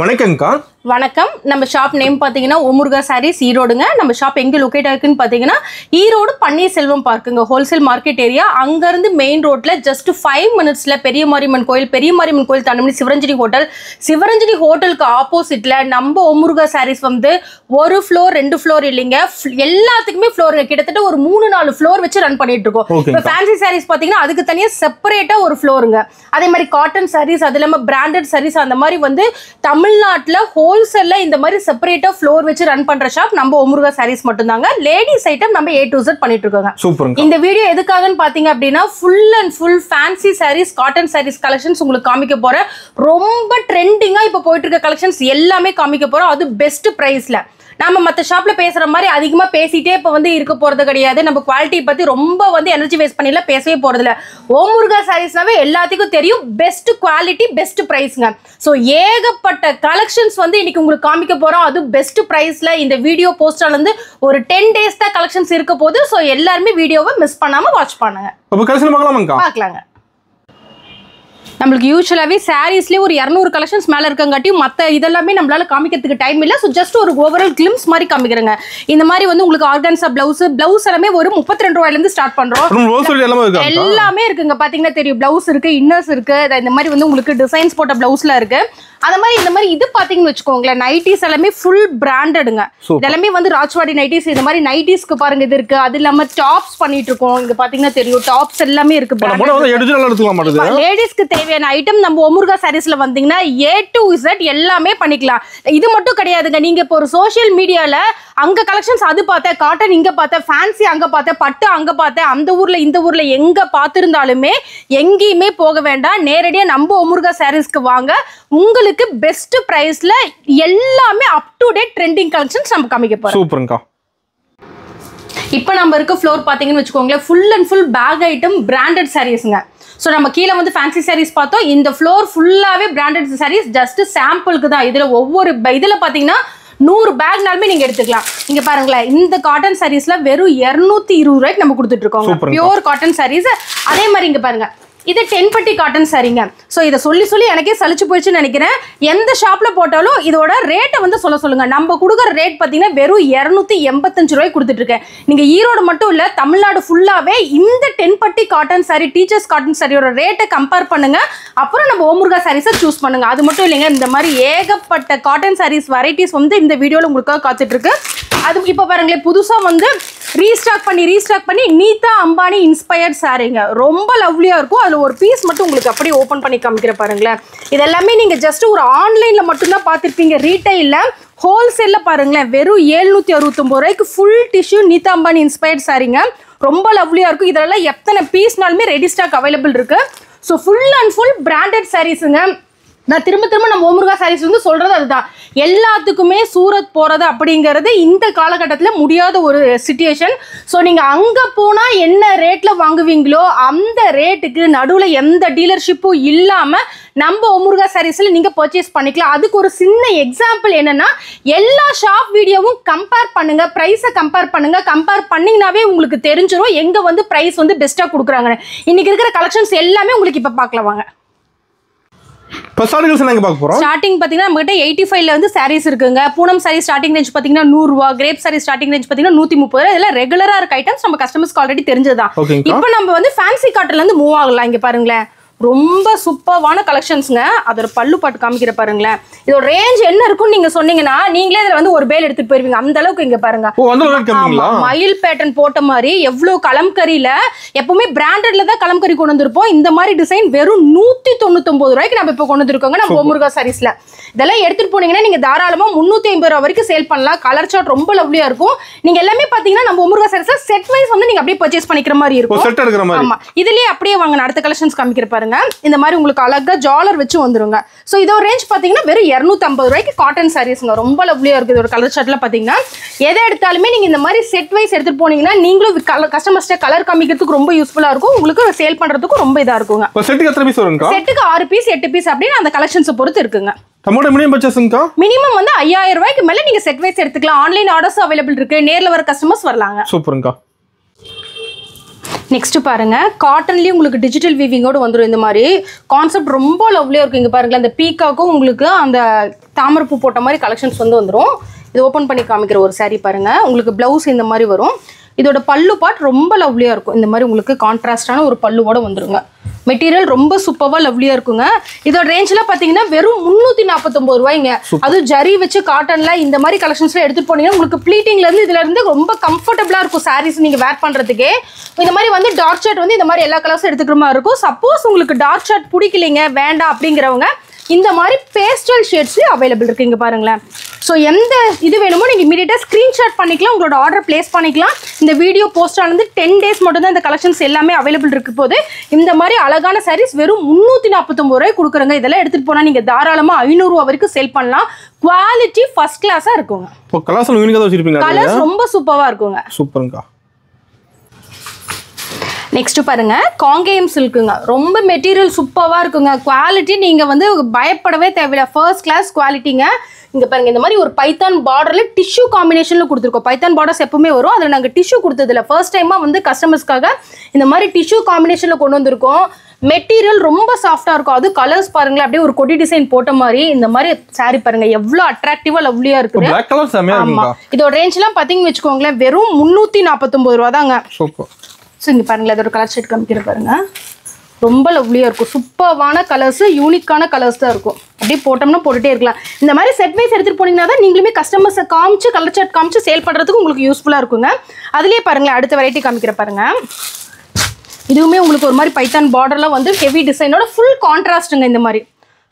வணக்கம்க்கா. வணக்கம். நம்ம ஷாப் நேம் பார்த்தீங்கன்னா ஓமுருகா சாரீஸ் ஈரோடுங்க. நம்ம ஷாப் எங்கே லொக்கேட் ஆயிருக்குன்னு பார்த்தீங்கன்னா ஈரோடு பன்னீர்செல்வம் பார்க்குங்க, ஹோல்சேல் மார்க்கெட் ஏரியா. அங்கேருந்து மெயின் ரோட்டில் ஜஸ்ட் 5 மினிட்ஸில் பெரிய மாரியம்மன் கோயில் தண்டமணி சிவரஞ்சனி ஹோட்டலுக்கு ஆப்போசிட்டில் நம்ம ஓமுருகா சாரீஸ் வந்து ஒரு ஃப்ளோர் 2 ஃப்ளோர் இல்லைங்க, எல்லாத்துக்குமே ஃப்ளோருங்க. கிட்டத்தட்ட ஒரு 3-4 ஃப்ளோர் வச்சு ரன் பண்ணிட்டு இருக்கோம். இப்போ ஃபேன்சி சாரீஸ் பார்த்தீங்கன்னா அதுக்கு தனியாக செப்பரேட்டாக ஒரு ஃப்ளோருங்க. அதே மாதிரி காட்டன் சாரீஸ், அது இல்லாமல் பிராண்டட் சாரீஸ், அந்த மாதிரி வந்து தமிழ்நாட்டில் ஹோல்சேல்ல இந்த மாதிரி செப்பரேட்டா ஃப்ளோர் வச்சு ரன் பண்ற ஷாப் நம்ம ஓமுருகா சாரீஸ் மட்டும்தாங்க. லேடிஸ் ஐட்டம் நம்ம A to Z பண்ணிட்டு இருக்கோங்க. சூப்பர்ங்க. இந்த வீடியோ எதுக்காகன்னு பாத்தீங்க அப்படின்னா full and full fancy saris, cotton saris collections உங்களுக்கு காமிக்க போறேன். ரொம்ப ட்ரெண்டிங்கா இப்ப போயிட்டு இருக்க கலெக்ஷன்ஸ் எல்லாமே காமிக்க போறோம். அது பெஸ்ட் பிரைஸ்ல. நம்ம மற்ற ஷாப்ல பேசுற மாதிரி அதிகமா பேசிட்டே இப்ப வந்து இருக்க போறது கிடையாது. நம்ம குவாலிட்டி பத்தி ரொம்ப வந்து எனர்ஜி வேஸ்ட் பண்ணில பேசவே போறது இல்ல. ஓமுருகா சாரீஸ்னாவே எல்லாத்துக்கும் தெரியும், பெஸ்ட் குவாலிட்டி பெஸ்ட் பிரைஸ்ங்க. ஸோ ஏகப்பட்ட கலெக்ஷன்ஸ் வந்து இன்னைக்கு உங்களுக்கு காமிக்க போறோம். அது பெஸ்ட் பிரைஸ்ல. இந்த வீடியோ போஸ்டால இருந்து ஒரு 10 டேஸ் தான் கலெக்ஷன்ஸ் இருக்க போது. ஸோ எல்லாருமே வீடியோவை மிஸ் பண்ணாம வாட்ச் பண்ணுங்க. பார்க்கலாங்க. நம்மளுக்கு யூஸ்வலாகவே சாரீஸ்லேயே ஒரு 200 கலெக்ஷன்ஸ் மேலே இருக்கங்காட்டியும் மற்ற இதெல்லாமே நம்மளால காமிக்கிறதுக்கு டைம் இல்லை. ஸோ ஜஸ்ட் ஒரு ஓவரால் கிளிம்ஸ் மாதிரி காமிக்கிறேங்க. இந்த மாதிரி வந்து உங்களுக்கு ஆர்கான்ஸா பிளவுஸ் எல்லாமே ஒரு 32 ரூபாயிலேருந்து ஸ்டார்ட் பண்ணுறோம். எல்லாமே இருக்குங்க. பார்த்தீங்கன்னா தெரியும், பிளவுஸ் இருக்கு, இன்னர்ஸ் இருக்கு, இந்த மாதிரி வந்து உங்களுக்கு டிசைன்ஸ் போட்ட பிளவுஸ்ல இருக்கு. அந்த மாதிரி இந்த மாதிரி இது பாத்தீங்கன்னு வச்சுக்கோங்களேன், நைட்டிஸ் எல்லாமே ஃபுல் பிராண்டடுங்க. இதெல்லாமே வந்து ராஜ்வாடி நைட்டிஸ். இந்த மாதிரி நைட்டிஸ்க்கு பாருங்க இது இருக்கு. அது இல்லாம டாப்ஸ் பண்ணிட்டு இருக்கோம். இங்க பாத்தீங்கன்னா தெரியும், டாப்ஸ் எல்லாமே இருக்கு. லேடிஸ்க்கு தேவையான ஐட்டம் நம்ம ஓமுருகா சாரீஸ்ல வந்தீங்கன்னா A to Z எல்லாமே பண்ணிக்கலாம். இது மட்டும் கிடையாதுங்க. நீங்க இப்போ ஒரு சோசியல் மீடியால அங்க கலெக்ஷன்ஸ் அது பார்த்தேன், காட்டன் இங்க பார்த்தேன், ஃபேன்சி அங்க பார்த்தேன், பட்டு அங்க பார்த்தேன், அந்த ஊர்ல இந்த ஊர்ல எங்க பார்த்திருந்தாலுமே எங்கேயுமே போக வேண்டாம். நேரடியா நம்ம ஓமுருகா சாரீஸ்க்கு வாங்க. உங்களுக்கு பெஸ்ட் பிரைஸ்ல எல்லாமே up to date trending collections நம்ம காமிக்க போறோம். சூப்பர்ங்கா. இப்போ நம்ம இருக்க ஃப்ளோர் பாத்தீங்கன்னு வச்சுக்கோங்களேன், full and full pack item branded சாரீஸ்ங்க. ஸோ நம்ம கீழே வந்து ஃபேன்சி சாரீஸ் பார்த்தோம். இந்த ஃப்ளோர் ஃபுல்லாவே பிராண்டட் சாரீஸ். ஜஸ்ட் சாம்பிளுக்கு தான். இதுல ஒவ்வொரு இதுல பாத்தீங்கன்னா 100 பேக்னாலுமே நீங்க எடுத்துக்கலாம். இங்க பாருங்களேன், இந்த காட்டன் சாரீஸ்ல வெறும் 220 ரூபாய்க்கு நம்ம கொடுத்துட்டு இருக்கோம். Pure cotton saris. அதே மாதிரி இங்க பாருங்க, இது 10 பட்டி காட்டன் சாரீங்க. ஸோ இதை சொல்லி எனக்கே சலிச்சு போயிடுச்சுன்னு நினைக்கிறேன். எந்த ஷாப்ல போட்டாலும் இதோட ரேட்டை வந்து சொல்லுங்க. நம்ம கொடுக்குற ரேட் பார்த்தீங்கன்னா வெறும் 285 ரூபாய்க்கு கொடுத்துட்டு இருக்கேன். நீங்க ஈரோடு மட்டும் இல்ல, தமிழ்நாடு ஃபுல்லாவே இந்த 10 பட்டி காட்டன் சாரீ, டீச்சர்ஸ் காட்டன் சாரியோட ரேட்டை கம்பேர் பண்ணுங்க. அப்புறம் நம்ம ஓமுருகா சாரீஸை சூஸ் பண்ணுங்க. அது மட்டும் இல்லைங்க, இந்த மாதிரி ஏகப்பட்ட காட்டன் சாரீஸ் வெரைட்டிஸ் வந்து இந்த வீடியோல உங்களுக்காக காத்துட்டு இருக்கு. அது இப்போ பாருங்களேன், புதுசா வந்து ரீஸ்டாக் பண்ணி நீதா அம்பானி இன்ஸ்பயர்ட் சாரீங்க. ரொம்ப லவ்லியா இருக்கும். அதுல ஒரு பீஸ் மட்டும் உங்களுக்கு அப்படியே ஓபன் பண்ணி காமிக்கிற பாருங்களேன். இதெல்லாமே நீங்க ஜஸ்ட் ஒரு ஆன்லைன்ல மட்டும்தான் பார்த்திருப்பீங்க. ரீட்டைல்ல, ஹோல்சேல்ல பாருங்களேன், வெறும் 769 ரூபாய்க்கு ஃபுல் டிஷ்யூ நீதா அம்பானி இன்ஸ்பயர்ட் சாரீங்க. ரொம்ப லவ்லியா இருக்கும். இதெல்லாம் எத்தனை பீஸ்னாலுமே ரெடி ஸ்டாக் அவைலபிள் இருக்கு. So full and full branded சாரீஸுங்க. நான் திரும்ப நம்ம ஓமுருகா சாரீஸ் வந்து சொல்றது அதுதான். எல்லாத்துக்குமே சூரத் போறது அப்படிங்கிறது இந்த காலகட்டத்தில் முடியாத ஒரு சிச்சுவேஷன். ஸோ நீங்க அங்க போனா என்ன ரேட்ல வாங்குவீங்களோ அந்த ரேட்டுக்கு நடுவில் எந்த டீலர்ஷிப்பும் இல்லாம நம்ம ஓமுருகா சாரீஸ்ல நீங்க பர்ச்சேஸ் பண்ணிக்கலாம். அதுக்கு ஒரு சின்ன எக்ஸாம்பிள் என்னன்னா, எல்லா ஷாப் வீடியோவும் கம்பேர் பண்ணுங்க, பிரைஸை கம்பேர் பண்ணுங்க. கம்பேர் பண்ணீங்கன்னாவே உங்களுக்கு தெரிஞ்சிடும் எங்க வந்து பிரைஸ் வந்து பெஸ்டா கொடுக்குறாங்க. இன்னைக்கு இருக்கிற கலெக்ஷன்ஸ் எல்லாமே உங்களுக்கு இப்ப பார்க்கலாம் வாங்க. ஸ்டார்டிங் பாத்தீங்கன்னா நம்மகிட்ட 85ல வந்து சாரீஸ் இருக்குங்க. பூனம் சாரீ ஸ்டார்டிங் ரேஞ்ச் பாத்தீங்கன்னா 100 ரூபாய், கிரேப் சாரீ ஸ்டார்டிங் ரேஞ்ச் பாத்தீங்கன்னா 130 ரூபாய். இதெல்லாம் ரெகுலரா இருக்க ஐட்டம்ஸ். நம்ம கஸ்டமர்ஸ்க்கு ஆல்ரெடி தெரிஞ்சதுதான். இப்போ நம்ம வந்து ஃபேன்சி காட்டன்ல இருந்து மூவ் ஆகலாம். இங்க பாருங்களேன், ரொம்ப சூப்பர்வான கலெக்ஷன்ஸ்ங்க. அதோட பல்லு பாட்டு காமிக்கிற பாருங்களேன். இதோட ரேஞ்ச் என்ன இருக்குன்னு நீங்க சொன்னீங்கன்னா நீங்களே இதுல வந்து ஒரு பேல் எடுத்துட்டு போயிருவீங்க. அந்த அளவுக்கு இங்க பாருங்க, மயில் பேட்டர்ன் போட்ட மாதிரி எவ்வளவு கலம்கரியில. எப்பவுமே பிராண்டட்ல தான் கலம்கரி கொண்டு வந்திருப்போம். இந்த மாதிரி டிசைன் வெறும் 199 ரூபாய்க்கு நம்ம இப்ப கொண்டு வந்திருக்கோங்க நம்ம ஓமுருகா சாரீஸ்ல. இதெல்லாம் எடுத்துட்டு போனீங்கன்னா நீங்க தாராளமா 350 ரூபாய் வரைக்கும் சேல் பண்ணலாம். கலர் சார்ட் ரொம்ப லவ்லியா இருக்கும். நீங்க எல்லாமே பாத்தீங்கன்னா நம்ம ஓமுருகா சாரீஸ்ல செட் வைஸ் வந்து நீங்க அப்படியே பர்ச்சேஸ் பண்ணிக்கிற மாதிரி இருக்கும். ஆமா, இதுலயே அப்படியே வாங்க. அடுத்த கலெக்ஷன்ஸ் காமிக்கிற பாருங்க. இந்த மாதிரி உங்களுக்கு அழகா ஜாலர் வச்சு வந்துருங்க. சோ இதோட ரேஞ்ச் பாத்தீங்கன்னா வெறும் 250 ரூபாய்க்கு காட்டன் சாரீஸ்ங்க. ரொம்ப லவ்லியா இருக்கு. இதோட கலர் சார்ட்ல பாத்தீங்கன்னா எதை எடுத்தாலுமே நீங்க இந்த மாதிரி செட் வைஸ் எடுத்துட்டு போனீங்கன்னா நீங்களும் கஸ்டமர்ஸ்ட கலர் காமிக்கிறதுக்கு ரொம்ப யூஸ்ஃபுல்லா இருக்கும். உங்களுக்கு சேல் பண்றதுக்கு ரொம்ப இதா இருக்குங்க. செட்டுக்கு எத்தனை பீஸ் வருங்க? செட்டுக்கு 6 பீஸ் 8 பீஸ் அப்படின்னு அந்த கலெக்ஷன்ஸ் பொறுத்து இருக்குங்க. மினிமம் பர்ச்சேஸ்ங்கா மினிமம் வந்து 5000 ரூபாய்க்கு மேல நீங்க செட் வைஸ் எடுத்துக்கலாம். ஆன்லைன் ஆர்டர்ஸ் அவைலபிள் இருக்கு. நேர்ல வர கஸ்டமர்ஸ் வரலாங்க. சூப்பர்ங்கா. நெக்ஸ்ட் பாருங்க காட்டன்லயே உங்களுக்கு டிஜிட்டல் வீவிங்கோட வந்துடும். இந்த மாதிரி கான்செப்ட் ரொம்ப லவ்லியா இருக்கு. இங்க பாருங்களேன், அந்த பீக்காக்கும் உங்களுக்கு அந்த தாமரைப்பூ போட்ட மாதிரி கலெக்ஷன்ஸ் வந்துடும். இது ஓப்பன் பண்ணி காமிக்கிற ஒரு saree பாருங்க. உங்களுக்கு பிளவுஸ் இந்த மாதிரி வரும். இதோட பல்லு பார்ட் ரொம்ப லவ்லியா இருக்கும். இந்த மாதிரி உங்களுக்கு கான்ட்ராஸ்டான ஒரு பல்லுவோட வந்துருங்க. மெட்டீரியல் ரொம்ப சூப்பராக லவ்லியா இருக்குங்க. இதோட ரேஞ்சில் பார்த்தீங்கன்னா வெறும் 349 ரூபாய்ங்க. அதுவும் ஜரி வச்சு காட்டன்ல இந்த மாதிரி கலெக்ஷன்ஸ்ல எடுத்துட்டு போனீங்கன்னா உங்களுக்கு ப்ளீட்டிங்ல இருந்து இதுல இருந்து ரொம்ப கம்ஃபர்டபுளா இருக்கும் சாரீஸ் நீங்க வேர் பண்றதுக்கே. இந்த மாதிரி வந்து டார்க் ஷார்ட் வந்து இந்த மாதிரி எல்லா கலர்ஸும் எடுத்துக்கிற மாதிரி இருக்கும். சப்போஸ் உங்களுக்கு டார்க் ஷார்ட் பிடிக்கலைங்க வேண்டாம் அப்படிங்கிறவங்க இந்த மாதிரி பேஸ்டல் ஷேட்ஸ்லயும் அவைலபிள் இருக்கு. இங்க பாருங்களேன். ஸோ எந்த இது வேணுமோ நீங்கள் இமீடியட்டாக ஸ்க்ரீன்ஷாட் பண்ணிக்கலாம், உங்களோட ஆர்டர் பிளேஸ் பண்ணிக்கலாம். இந்த வீடியோ போஸ்ட் ஆனது 10 days மட்டும் தான் இந்த கலெக்ஷன்ஸ் எல்லாமே அவைலபிள் இருக்கு போது. இந்த மாதிரி அழகான சாரீஸ் வெறும் 349 ரூபாய் கொடுக்குறங்க. இதெல்லாம் எடுத்துட்டு போனால் நீங்கள் தாராளமாக 500 ரூபா வரைக்கும் சேல் பண்ணலாம். குவாலிட்டி ஃபர்ஸ்ட் கிளாஸாக இருக்குங்க. கலர்ஸ் யூனிக்கா வச்சிருப்பீங்க. கலர்ஸ் ரொம்ப சூப்பராக இருக்குங்க. சூப்பருங்கக்கா. நெக்ஸ்ட் பாருங்க காங்கேயம் சில்க்குங்க. ரொம்ப மெட்டீரியல் சூப்பராக இருக்குங்க. குவாலிட்டி நீங்கள் வந்து பயப்படவே தேவையில்லை. ஃபர்ஸ்ட் கிளாஸ் குவாலிட்டிங்க. இங்கே பாருங்க இந்த மாதிரி ஒரு பைத்தான் பார்டரில் டிஷ்யூ காம்பினேஷனில் கொடுத்துருக்கோம். பைத்தான் பார்டர்ஸ் எப்பவுமே வரும். அதில் நாங்கள் டிஷ்யூ கொடுத்ததில்ல. ஃபர்ஸ்ட் டைமாக வந்து கஸ்டமர்ஸ்க்காக இந்த மாதிரி டிஷ்யூ காம்பினேஷனில் கொண்டு வந்திருக்கோம். மெட்டீரியல் ரொம்ப சாஃப்டாக இருக்கும். அது கலர்ஸ் பாருங்களேன், அப்படியே ஒரு கொடி டிசைன் போட்ட மாதிரி. இந்த மாதிரி சாரி பாருங்க எவ்வளோ அட்ராக்டிவாக லவ்லியாக இருக்குது. ஆமாம், இதோட ரேஞ்ச்லாம் பார்த்தீங்கன்னு வச்சுக்கோங்களேன் வெறும் 349 ரூபா தாங்க. சூப்பர். ஸோ இங்கே பாருங்களேன், அதோட கலர் ஷேட் காமிக்கிற பாருங்க. ரொம்ப லவ்லியாக இருக்கும். சூப்பரான கலர்ஸ், யூனிக்கான கலர்ஸ் தான் இருக்கும். அப்படியே போட்டோம்னா போட்டுட்டே இருக்கலாம். இந்த மாதிரி செட் வைஸ் எடுத்துகிட்டு போனீங்கன்னா தான் நீங்களுமே கஸ்டமர்ஸை காமிச்சு கலர் சார்ட் காமிச்சு சேல் பண்ணுறதுக்கு உங்களுக்கு யூஸ்ஃபுல்லாக இருக்குங்க. அதுலேயே பாருங்களேன் அடுத்த வெரைட்டி காமிக்கிற பாருங்க. இதுவுமே உங்களுக்கு ஒரு மாதிரி பைத்தான் பார்டர்லாம் வந்து ஹெவி டிசைனோட ஃபுல் கான்ட்ராஸ்ட்டுங்க இந்த மாதிரி.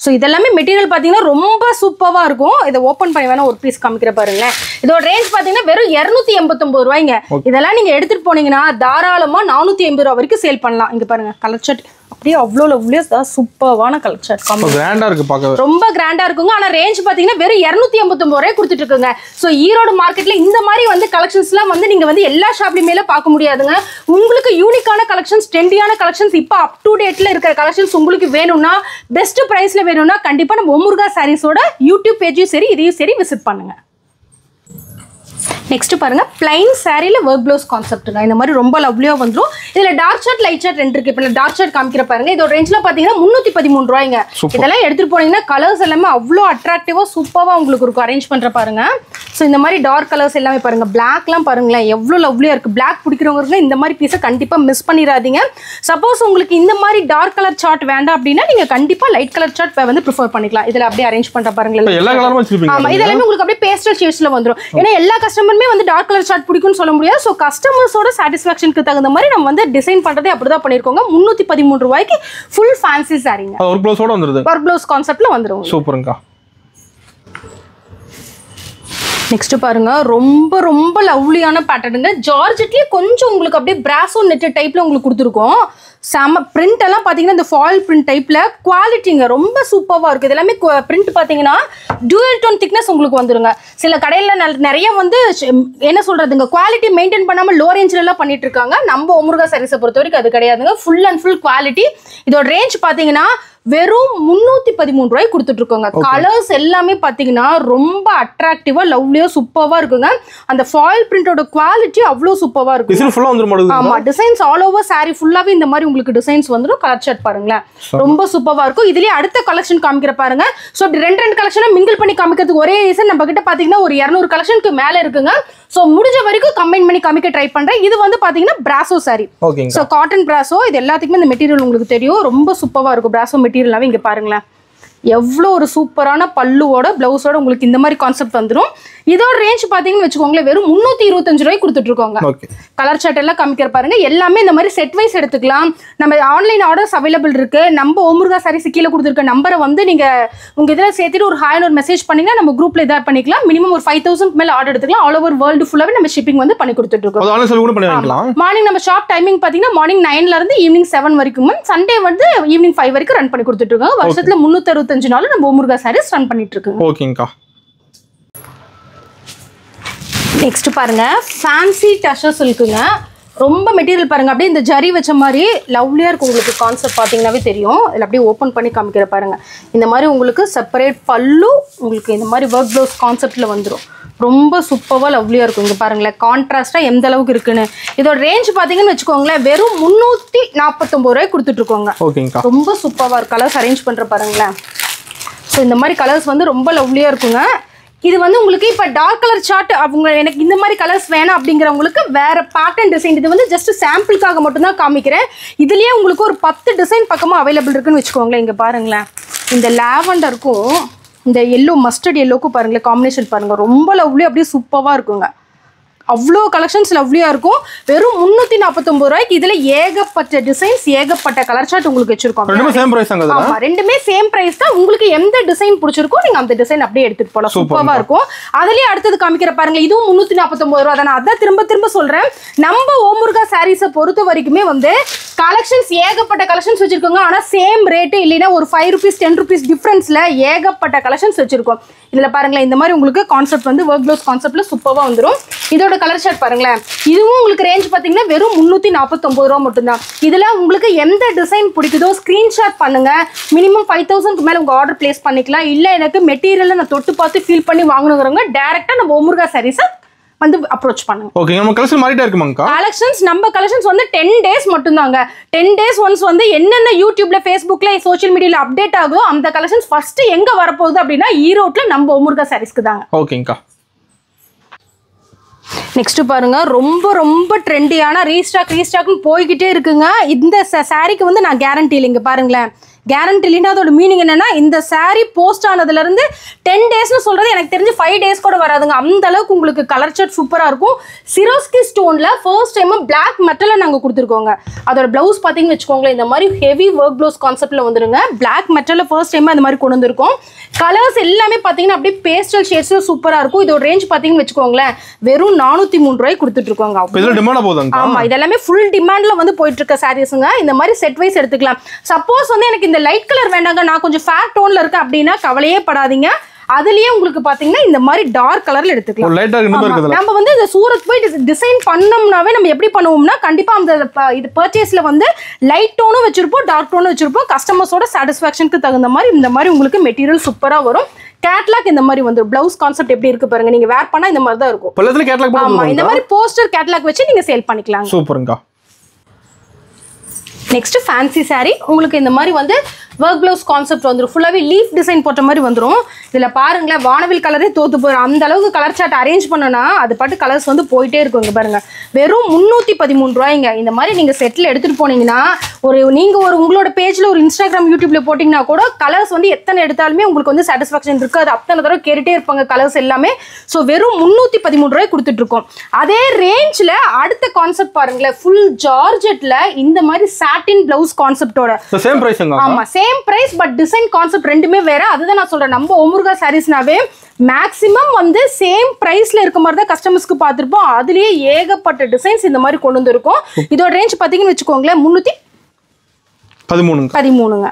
ஸோ இதெல்லாமே மெட்டீரியல் பார்த்தீங்கன்னா ரொம்ப சூப்பராக இருக்கும். இதை ஓப்பன் பண்ணி வேணா ஒரு பீஸ் காமிக்கிற பாருங்களேன். இதோட ரேஞ்ச் பார்த்தீங்கன்னா வெறும் 289 ரூபாய்ங்க. இதெல்லாம் நீங்கள் எடுத்துகிட்டு போனீங்கன்னா தாராளமாக 480 ரூபா வரைக்கும் சேல் பண்ணலாம். இங்கே பாருங்க கலர் ஷர்ட் அப்படியே அவ்வளோ லவ்லியாக சூப்பரான கலர் ஷர்ட். கிராண்டா இருக்கு, பார்க்க ரொம்ப கிராண்டா இருக்குங்க. ஆனால் ரேஞ்ச் பார்த்தீங்கன்னா வெறும் 289 ரூபாய் கொடுத்துட்டு இருக்குங்க. ஸோ ஈரோடு மார்க்கெட்டில் இந்த மாதிரி வந்து கலெக்ஷன்ஸ்லாம் வந்து நீங்கள் வந்து எல்லா ஷாப்லையுமே பார்க்க முடியாதுங்க. உங்களுக்கு யூனிக்கான கலெக்ஷன்ஸ், ட்ரெண்டியான கலெக்ஷன்ஸ், இப்போ அப் டு டேட்டில் இருக்கிற கலெக்ஷன்ஸ் உங்களுக்கு வேணும்னா, பெஸ்ட் ப்ரைஸில் வேணும்னா கண்டிப்பாக நம்ம ஓமுருகா சாரீஸோட யூடியூப் பேஜையும் சரி இதையும் சரி விசிட் பண்ணுங்க. நெக்ஸ்ட் பாருங்க பிளைன் சாரியில் ஒர்க் ப்ளவுஸ் கான்செப்ட்டுங்க. இந்த மாதிரி ரொம்ப லவ்லியாக வந்துடும். இதில் டார்க் ஷார்ட் லைட் ஷார்ட் ரெண்டு இருக்கு. இப்போ டார்க் ஷார்ட் காமிக்கிற பாருங்க. இதோட ரேஞ்சில் பார்த்தீங்கன்னா 313 ரூபாய்ங்க. இதெல்லாம் எடுத்துகிட்டு போனீங்கன்னா கலர்ஸ் எல்லாமே அவ்வளோ அட்ராக்டிவாக சூப்பராக உங்களுக்கு இருக்கும். அரேஞ்ச் பண்ணுற பாருங்க. ஸோ இந்த மாதிரி டார்க் கலர்ஸ் எல்லாமே பாருங்க. பிளாக்லாம் பாருங்களேன் எவ்வளோ லவ்லியாக இருக்குது. பிளாக் பிடிக்கிறவங்க இந்த மாதிரி பீஸை கண்டிப்பாக மிஸ் பண்ணிடாதீங்க. சப்போஸ் உங்களுக்கு இந்த மாதிரி டார்க் கலர் சார்ட் வேண்டாம் அப்படின்னா நீங்கள் கண்டிப்பாக லைட் கலர் சார்ட் வந்து ப்ரிஃபர் பண்ணிக்கலாம். இதில் அப்படியே அரேஞ்ச் பண்ணுற பாருங்களேன். ஆமாம், இதெல்லாமே உங்களுக்கு அப்படியே பேஸ்டல் ஷேட்ஸில் வந்துடும். ஏன்னா எல்லா கஸ்டமருமே வந்து டார்க் கலர் சார்ட் பிடிக்கும்னு சொல்ல முடியாது. ஸோ கஸ்டமர்ஸோட சாட்டிஸ்ஃபேக்ஷனுக்கு தகுந்த மாதிரி நம்ம வந்து டிசைன் பண்ணுறதே அப்படிதான் பண்ணியிருக்கோங்க. 313 ரூபாய்க்கு ஃபுல் ஃபேன்சி சாரீங்க. ஒர்க் ப்ளவுஸோட வந்துருது. ஒர்க் ப்ளவுஸ் கான்செப்ட்ல வந்துரும். சூப்பருங்கா. நெக்ஸ்ட் பாருங்க ரொம்ப ரொம்ப லவ்லியான பேட்டர்னுங்க. ஜார்ஜெட்லயே கொஞ்சம் உங்களுக்கு அப்படியே பிராசோ நெட் டைப்ல உங்களுக்கு கொடுத்துருக்கோம். செம பிரிண்ட் எல்லாம் பார்த்தீங்கன்னா இந்த ஃபாயில் பிரிண்ட் டைப்ல குவாலிட்டிங்க ரொம்ப சூப்பராக இருக்குது. இதெல்லாமே பிரிண்ட் பார்த்தீங்கன்னா டூயல் டோன் திக்னஸ் உங்களுக்கு வந்துருங்க. சில கடையில் நிறைய வந்து என்ன சொல்றதுங்க குவாலிட்டி மெயின்டைன் பண்ணாமல் லோ ரேஞ்சில் எல்லாம் பண்ணிட்டு இருக்காங்க. நம்ம ஓமுருகா சாரீஸை பொறுத்த வரைக்கும் அது கிடையாதுங்க. Full and full quality. இதோட ரேஞ்ச் பார்த்தீங்கன்னா வெறும் 313 ரூபாய் கொடுத்துட்டு இருக்கோங்க. கலர்ஸ் எல்லாமே பார்த்தீங்கன்னா ரொம்ப அட்ராக்டிவா லவ்லியா சூப்பராக இருக்குங்க. அந்த ஃபாயில் பிரிண்டோட குவாலிட்டி அவ்வளோ சூப்பராக இருக்கும். ஆமா, டிசைன்ஸ் ஆல் ஓவர் சாரி ஃபுல்லாவே இந்த மாதிரி உங்களுக்கு டிசைன்ஸ் வந்துடும். கலர் ஷர்ட் பாருங்களேன் ரொம்ப சூப்பராக இருக்கும். இதுலயே அடுத்த கலெக்ஷன் காமிக்கிற பாருங்க. ஸோ அப்படி ரெண்டு கலெக்ஷனை மிங்கிள் பண்ணி காமிக்கிறதுக்கு ஒரே ரீசன் நம்ம கிட்ட பார்த்தீங்கன்னா ஒரு 200 கலெக்ஷனுக்கு மேலே இருக்குங்க. ஸோ முடிஞ்ச வரைக்கும் கம்பைன் பண்ணி காமிக்க ட்ரை பண்றேன். இது வந்து பார்த்தீங்கன்னா brasso sorry. So cotton brasso. இது எல்லாத்துக்குமே இந்த மெட்டீரியல் உங்களுக்கு தெரியும். ரொம்ப சூப்பராக இருக்கும் பிராசோ மெட்டீரியலாவே. இங்கே பாருங்களேன் எவ்வளோ ஒரு சூப்பரான பல்லுவோட பிளவுஸோட உங்களுக்கு இந்த மாதிரி கான்செப்ட் வந்துடும். இதோட ரேஞ்ச் பார்த்தீங்கன்னு வச்சுக்கோங்களேன் வெறும் 325 ரூபாய் கொடுத்துட்டு இருக்கோங்க. கலர் சார்ட் எல்லாம் காமிக்கிற பாருங்க. எல்லாமே இந்த மாதிரி செட் வைஸ் எடுத்துக்கலாம். நம்ம ஆன்லைன் ஆர்டர்ஸ் அவைலபிள் இருக்கு. நம்ம ஓமுருகா சாரீஸ் கீழே கொடுத்துருக்க நம்பரை வந்து நீங்க உங்க இதில் சேர்த்துட்டு ஒரு ஹாய்னு ஒரு மெசேஜ் பண்ணீங்கன்னா நம்ம குரூப்ல இதாக பண்ணிக்கலாம். மினிமம் ஒரு 5000 மேல ஆர்டர் எடுத்துக்கலாம். ஆல் ஓவர் வேர்ல்டு ஃபுல்லாவே நம்ம ஷிப்பிங் வந்து பண்ணி கொடுத்துட்டு இருக்கோம். மார்னிங் நம்ம ஷாப் டைமிங் பார்த்தீங்கன்னா மார்னிங் 9ல இருந்து ஈவினிங் 7 வரைக்கும். சண்டே வந்து ஈவினிங் 5 வரைக்கும் ரன் பண்ணி கொடுத்துட்டு இருக்கோம். வருஷத்துல 365 நாள் நம்ம ஓமுருகா சாரீஸ் ரன் பண்ணிட்டு இருக்கோம். ஓகேங்கா. நெக்ஸ்ட் பாருங்க ஃபேன்சி டஷர் சில்க்குங்க. ரொம்ப மெட்டீரியல் பாருங்க அப்படியே இந்த ஜரி வச்ச மாதிரி லவ்லியா இருக்கும். உங்களுக்கு கான்செப்ட் பார்த்தீங்கன்னாவே தெரியும். இதில் அப்படியே ஓப்பன் பண்ணி காமிக்கிற பாருங்க. இந்த மாதிரி உங்களுக்கு செப்பரேட் பல்லு உங்களுக்கு இந்த மாதிரி ஒர்க் ப்ளவுஸ் கான்செப்ட்ல வந்துடும். ரொம்ப சூப்பராக லவ்லியாக இருக்கும். இங்கே பாருங்களேன் கான்ட்ராஸ்ட்டாக எந்த அளவுக்கு இருக்குன்னு. இதோட ரேஞ்ச் பார்த்தீங்கன்னு வச்சுக்கோங்களேன் வெறும் 349 ரூபாய் கொடுத்துட்ருக்கோங்க. ஓகேங்கக்கா. ரொம்ப சூப்பராக இருக்கும். கலர்ஸ் அரேஞ்ச் பண்ணுற பாருங்களேன். ஸோ இந்த மாதிரி கலர்ஸ் வந்து ரொம்ப லவ்லியாக இருக்குங்க. இது வந்து உங்களுக்கு இப்போ டார்க் கலர் சார்ட் அவங்க எனக்கு இந்த மாதிரி கலர்ஸ் வேணும் அப்படிங்கிறவங்களுக்கு வேறு பேட்டர்ன் டிசைன். இது வந்து ஜஸ்ட் சாம்பிளுக்காக மட்டும்தான் காமிக்கிறேன். இதுலேயே உங்களுக்கு ஒரு 10 டிசைன் பக்கமாக அவைலபிள் இருக்குன்னு வச்சுக்கோங்களேன். இங்கே பாருங்களேன் இந்த லாவெண்டருக்கும் இந்த எல்லோ மஸ்டர்ட் எல்லோக்கும் பாருங்களேன் காம்பினேஷன் பாருங்கள் ரொம்ப லவ்லி அப்படியே சூப்பராக இருக்குங்க. அவ்வளோ கலெக்ஷன்ஸ் லவ்லியாக இருக்கும். வெறும் 349 ரூபாய்க்கு இதில் ஏகப்பட்ட டிசைன்ஸ் ஏகப்பட்ட கலர் சார்ட் உங்களுக்கு வச்சிருக்கோம். ஆமாம் ரெண்டுமே சேம் ப்ரைஸ் தான். உங்களுக்கு எந்த டிசைன் பிடிச்சிருக்கோ நீங்கள் அந்த டிசைன் அப்படியே எடுத்துகிட்டு போகலாம். சூப்பராக இருக்கும். அதுலேயே அடுத்தது காமிக்கிற பாருங்க இதுவும் 349 ரூபா தான். நான் அதான் திரும்ப சொல்கிறேன். நம்ம ஓமுருகா சாரீஸை பொறுத்த வரைக்குமே வந்து கலெக்ஷன்ஸ் ஏகப்பட்ட கலெக்ஷன்ஸ் வச்சிருக்கோங்க. ஆனால் சேம் ரேட்டு இல்லைன்னா ஒரு 5 rupees 10 rupees டிஃப்ரென்ஸில் ஏகப்பட்ட கலெக்ஷன்ஸ் வச்சிருக்கோம். இதில் பாருங்களேன் இந்த மாதிரி உங்களுக்கு கான்செப்ட் வந்து ஒர்க் ப்ளவுஸ் கான்செப்டில் சூப்பராக வந்துடும். இதோட கலர் ஷர்ட் பாருங்களேன் இதுவும் உங்களுக்கு ரேஞ்ச் பார்த்தீங்கன்னா வெறும் 349 ரூபா மட்டும்தான். இதில் உங்களுக்கு எந்த டிசைன் பிடிக்குதோ ஸ்க்ரீன்ஷாட் பண்ணுங்க. மினிமம் 5000க்கு மேலே உங்கள் ஆர்டர் பிளேஸ் பண்ணிக்கலாம். இல்லை எனக்கு மெட்டீரியலை நான் தொட்டு பார்த்து ஃபீல் பண்ணி வாங்கணுங்கிறவங்க டேரெக்டாக நம்ம ஓமுருகா சாரீஸை வந்து அப்ரோச் பண்ணுங்க. ஓகே நம்ம கலெக்ஷன் மாறிட்டே இருக்குமாங்கக்கா? கலெக்ஷன்ஸ் நம்ம கலெக்ஷன்ஸ் வந்து 10 days மட்டும் தாங்க. 10 days ஒன்ஸ் வந்து என்னென்ன யூடியூப்ல ஃபேஸ்புக்ல சோஷியல் மீடியால அப்டேட் ஆகுதோ அந்த கலெக்ஷன்ஸ் ஃபர்ஸ்ட் எங்க வரப்போகுது அப்படின்னா ஈரோட்ல நம்ம ஓமுருகா சாரீஸ்க்கு தாங்க. ஓகேங்கக்கா. நெக்ஸ்ட் பாருங்க ரொம்ப ட்ரெண்டியான ரீஸ்டாக்னு போய்கிட்டே இருக்குங்க. இந்த சாரீக்கு வந்து நான் கேரண்டி இல்லைங்க பாருங்களேன். கேரண்டி இல்லைன்னா அதோட மீனிங் என்னன்னா இந்த சாரீ போஸ்ட் ஆனதுலேருந்து 10 daysனு சொல்கிறது எனக்கு தெரிஞ்சு 5 days கூட வராதுங்க. அந்த அளவுக்கு உங்களுக்கு கலர் சார்ட் சூப்பராக இருக்கும். சிரோஸ்கி ஸ்டோனில் ஃபர்ஸ்ட் டைம் பிளாக் மெட்டலில் நாங்கள் கொடுத்துருக்கோங்க. அதோட ப்ளவுஸ் பார்த்தீங்கன்னு வச்சுக்கோங்களேன் இந்த மாதிரி ஹெவி ஒர்க் ப்ளவுஸ் கான்செப்டில் வந்துருங்க. பிளாக் மெட்டலில் ஃபர்ஸ்ட் டைம் இந்த மாதிரி கொண்டு வந்திருக்கோம். கலர்ஸ் எல்லாமே பார்த்தீங்கன்னா அப்படியே பேஸ்டல் ஷேட்ஸும் சூப்பராக இருக்கும். இதோட ரேஞ்ச் பார்த்தீங்கன்னு வச்சுக்கோங்களேன் வெறும் 403 ரூபாய் கொடுத்துட்ருக்கோங்க. ஆமாம் இதெல்லாமே ஃபுல் டிமாண்டில் வந்து போயிட்டு இருக்க சாரீஸுங்க. இந்த மாதிரி செட் வைஸ் எடுத்துக்கலாம். சப்போஸ் வந்து எனக்கு இந்த லைட் கலர் வேண்டாங்க நான் கொஞ்சம் ஃபேர் டோன்ல இருக்கு அப்படின்னா கவலையே படாதீங்க. அதுலயே உங்களுக்கு பாத்தீங்கன்னா இந்த மாதிரி டார்க் கலர்ல எடுத்துக்கலாம். நம்ம வந்து இந்த சூரத் போய் டிசைன் பண்ணோம்னாவே நம்ம எப்படி பண்ணுவோம்னா கண்டிப்பா அந்த இது பர்ச்சேஸ்ல வந்து லைட் டோனும் வச்சிருப்போம் டார்க் டோனும் வச்சிருப்போம். கஸ்டமர்ஸோட சாட்டிஸ்ஃபேக்ஷனுக்கு தகுந்த மாதிரி இந்த மாதிரி உங்களுக்கு மெட்டீரியல் சூப்பரா வரும். கேட்லாக் இந்த மாதிரி வந்து பிளவுஸ் கான்செப்ட் எப்படி இருக்கு பாருங்க. நீங்க வேர் பண்ணா இந்த மாதிரி தான் இருக்கும். ஆமா இந்த மாதிரி போஸ்டர் கேட்லாக் வச்சு நீங்க சேல் பண்ணிக்கலாம். சூப்பர்ங்க. நெக்ஸ்ட் ஃபேன்சி சாரீ உங்களுக்கு இந்த மாதிரி வந்து ஒர்க் ப்ளவுஸ் கான்செப்ட் வந்துடும். ஃபுல்லாகவே லீஃப் டிசைன் போட்ட மாதிரி வந்துடும். இதில் பாருங்களேன் வானவில் கலரே தோற்று போயிடும். அந்த அளவுக்கு கலர் சார்ட் அரேஞ்ச் பண்ணோன்னா அது பாட்டு கலர்ஸ் வந்து போயிட்டே இருக்கும். இங்கே பாருங்கள் வெறும் 313 ரூபாய்ங்க. இந்த மாதிரி நீங்கள் செட்டில் எடுத்துகிட்டு போனீங்கன்னா நீங்கள் உங்களோட பேஜில் ஒரு இன்ஸ்டாகிராம் யூடியூப்ல போட்டிங்கன்னா கூட கலர்ஸ் வந்து எத்தனை எடுத்தாலுமே உங்களுக்கு வந்து சாட்டிஸ்ஃபேக்ஷன் இருக்குது. அது அத்தனை தடவை கேட்டுகிட்டே இருப்பாங்க கலர்ஸ் எல்லாமே. ஸோ வெறும் 313 ரூபாய் கொடுத்துட்ருக்கோம். அதே ரேஞ்சில் அடுத்த கான்செப்ட் பாருங்களேன் ஃபுல் ஜார்ஜெட்டில் இந்த மாதிரி சாட்டின் பிளவுஸ் கான்செப்டோட சேம் பிரைஸ். ஆமாம் same price but design concept ரெண்டுமே வேற. அதுதான் நான் சொல்றேன் நம்ம ஓமுருகா சாரீஸ்னாவே மேக்ஸிமம் வந்து சேம் பிரைஸ்ல இருக்க மாதிரி தான் கஸ்டமர்ஸ்க்கு பார்த்துருப்போம். அதுலயே ஏகப்பட்ட டிசைன்ஸ் இந்த மாதிரி கொண்டு வந்திருக்கோம். இதோட ரேஞ்ச் பார்த்தீங்கன்னு வச்சுக்கோங்களேன் 313ங்க.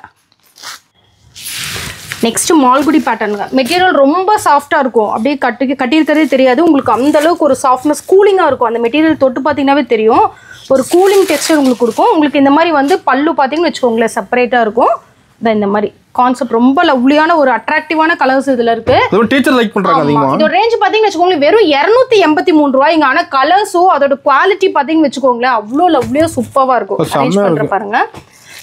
நெக்ஸ்ட் மால்குடி பேட்டர்னுங்க. மெட்டீரியல் ரொம்ப சாஃப்டா இருக்கும். அப்படியே கட்டியிருக்கிறதே தெரியாது உங்களுக்கு. அந்த அளவுக்கு ஒரு சாஃப்ட்னஸ் கூலிங்கா இருக்கும். அந்த மெட்டீரியல் தொட்டு பார்த்தீங்கன்னாவே தெரியும். ஒரு கூலிங் டெக்ஸ்டர் உங்களுக்கு கொடுக்கும். உங்களுக்கு இந்த மாதிரி வந்து பல்லு பார்த்தீங்கன்னு வச்சுக்கோங்களேன் செப்பரேட்டா இருக்கும். இந்த மாதிரி கான்செப்ட் ரொம்ப லவ்லியான ஒரு அட்ராக்டிவான கலர்ஸ் இதுல இருக்கு. டீச்சர் லைக் பண்றாங்க அதிகமா. இதோட ரேஞ்ச் பாத்தீங்கன்னு வச்சுக்கோங்களேன் வெறும் 283 ரூபாய்ங்க. ஆனா கலர்ஸோ அதோட குவாலிட்டி பாத்தீங்கன்னு வச்சுக்கோங்களேன் அவ்வளோ லவ்லியா சூப்பரா இருக்கும். அரேஞ்ச் பண்ற பாருங்க.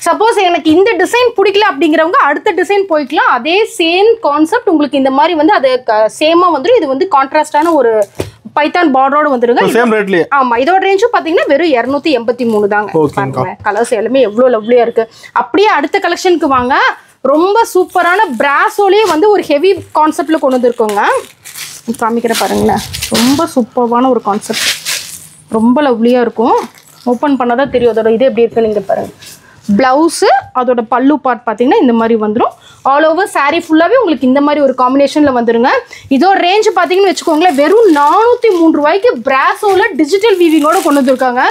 சப்போஸ் எனக்கு இந்த டிசைன் பிடிக்கல அப்படிங்கிறவங்க அடுத்த டிசைன் போய்க்கலாம். அதே சேம் கான்செப்ட் உங்களுக்கு இந்த மாதிரி வந்து அது சேமா வந்துடும். இது வந்து கான்ட்ராஸ்டான ஒரு பைத்தான் பார்டரோட வந்துருங்க. சேம் ரேட்லயே. ஆமா இதோட ரேஞ்சும் பாத்தீங்கன்னா வெறும் 283 தாங்க. கலர்ஸ் எல்லாமே எவ்வளவு லவ்லியா இருக்கு. அப்படியே அடுத்த கலெக்ஷனுக்கு வாங்க. ரொம்ப சூப்பரான பிராசோலயே வந்து ஒரு ஹெவி கான்செப்ட்ல கொண்டு வந்திருக்கோங்க. காமிக்கிற பாருங்களேன் ரொம்ப சூப்பரான ஒரு கான்செப்ட். ரொம்ப லவ்லியா இருக்கும். ஓப்பன் பண்ணாதான் தெரியும் அதோட இது எப்படி இருக்குன்னு. இங்க பாருங்க பிளவுஸு அதோட பல்லு பார்ட் பார்த்தீங்கன்னா இந்த மாதிரி வந்துடும். ஆல் ஓவர் சாரீ ஃபுல்லாகவே உங்களுக்கு இந்த மாதிரி ஒரு காம்பினேஷனில் வந்துடுங்க. இதோட ரேஞ்ச் பார்த்தீங்கன்னு வச்சுக்கோங்களேன் வெறும் 403 ரூபாய்க்கு பிராசோவில் டிஜிட்டல் வீவிங்கோட கொண்டு வந்திருக்காங்க.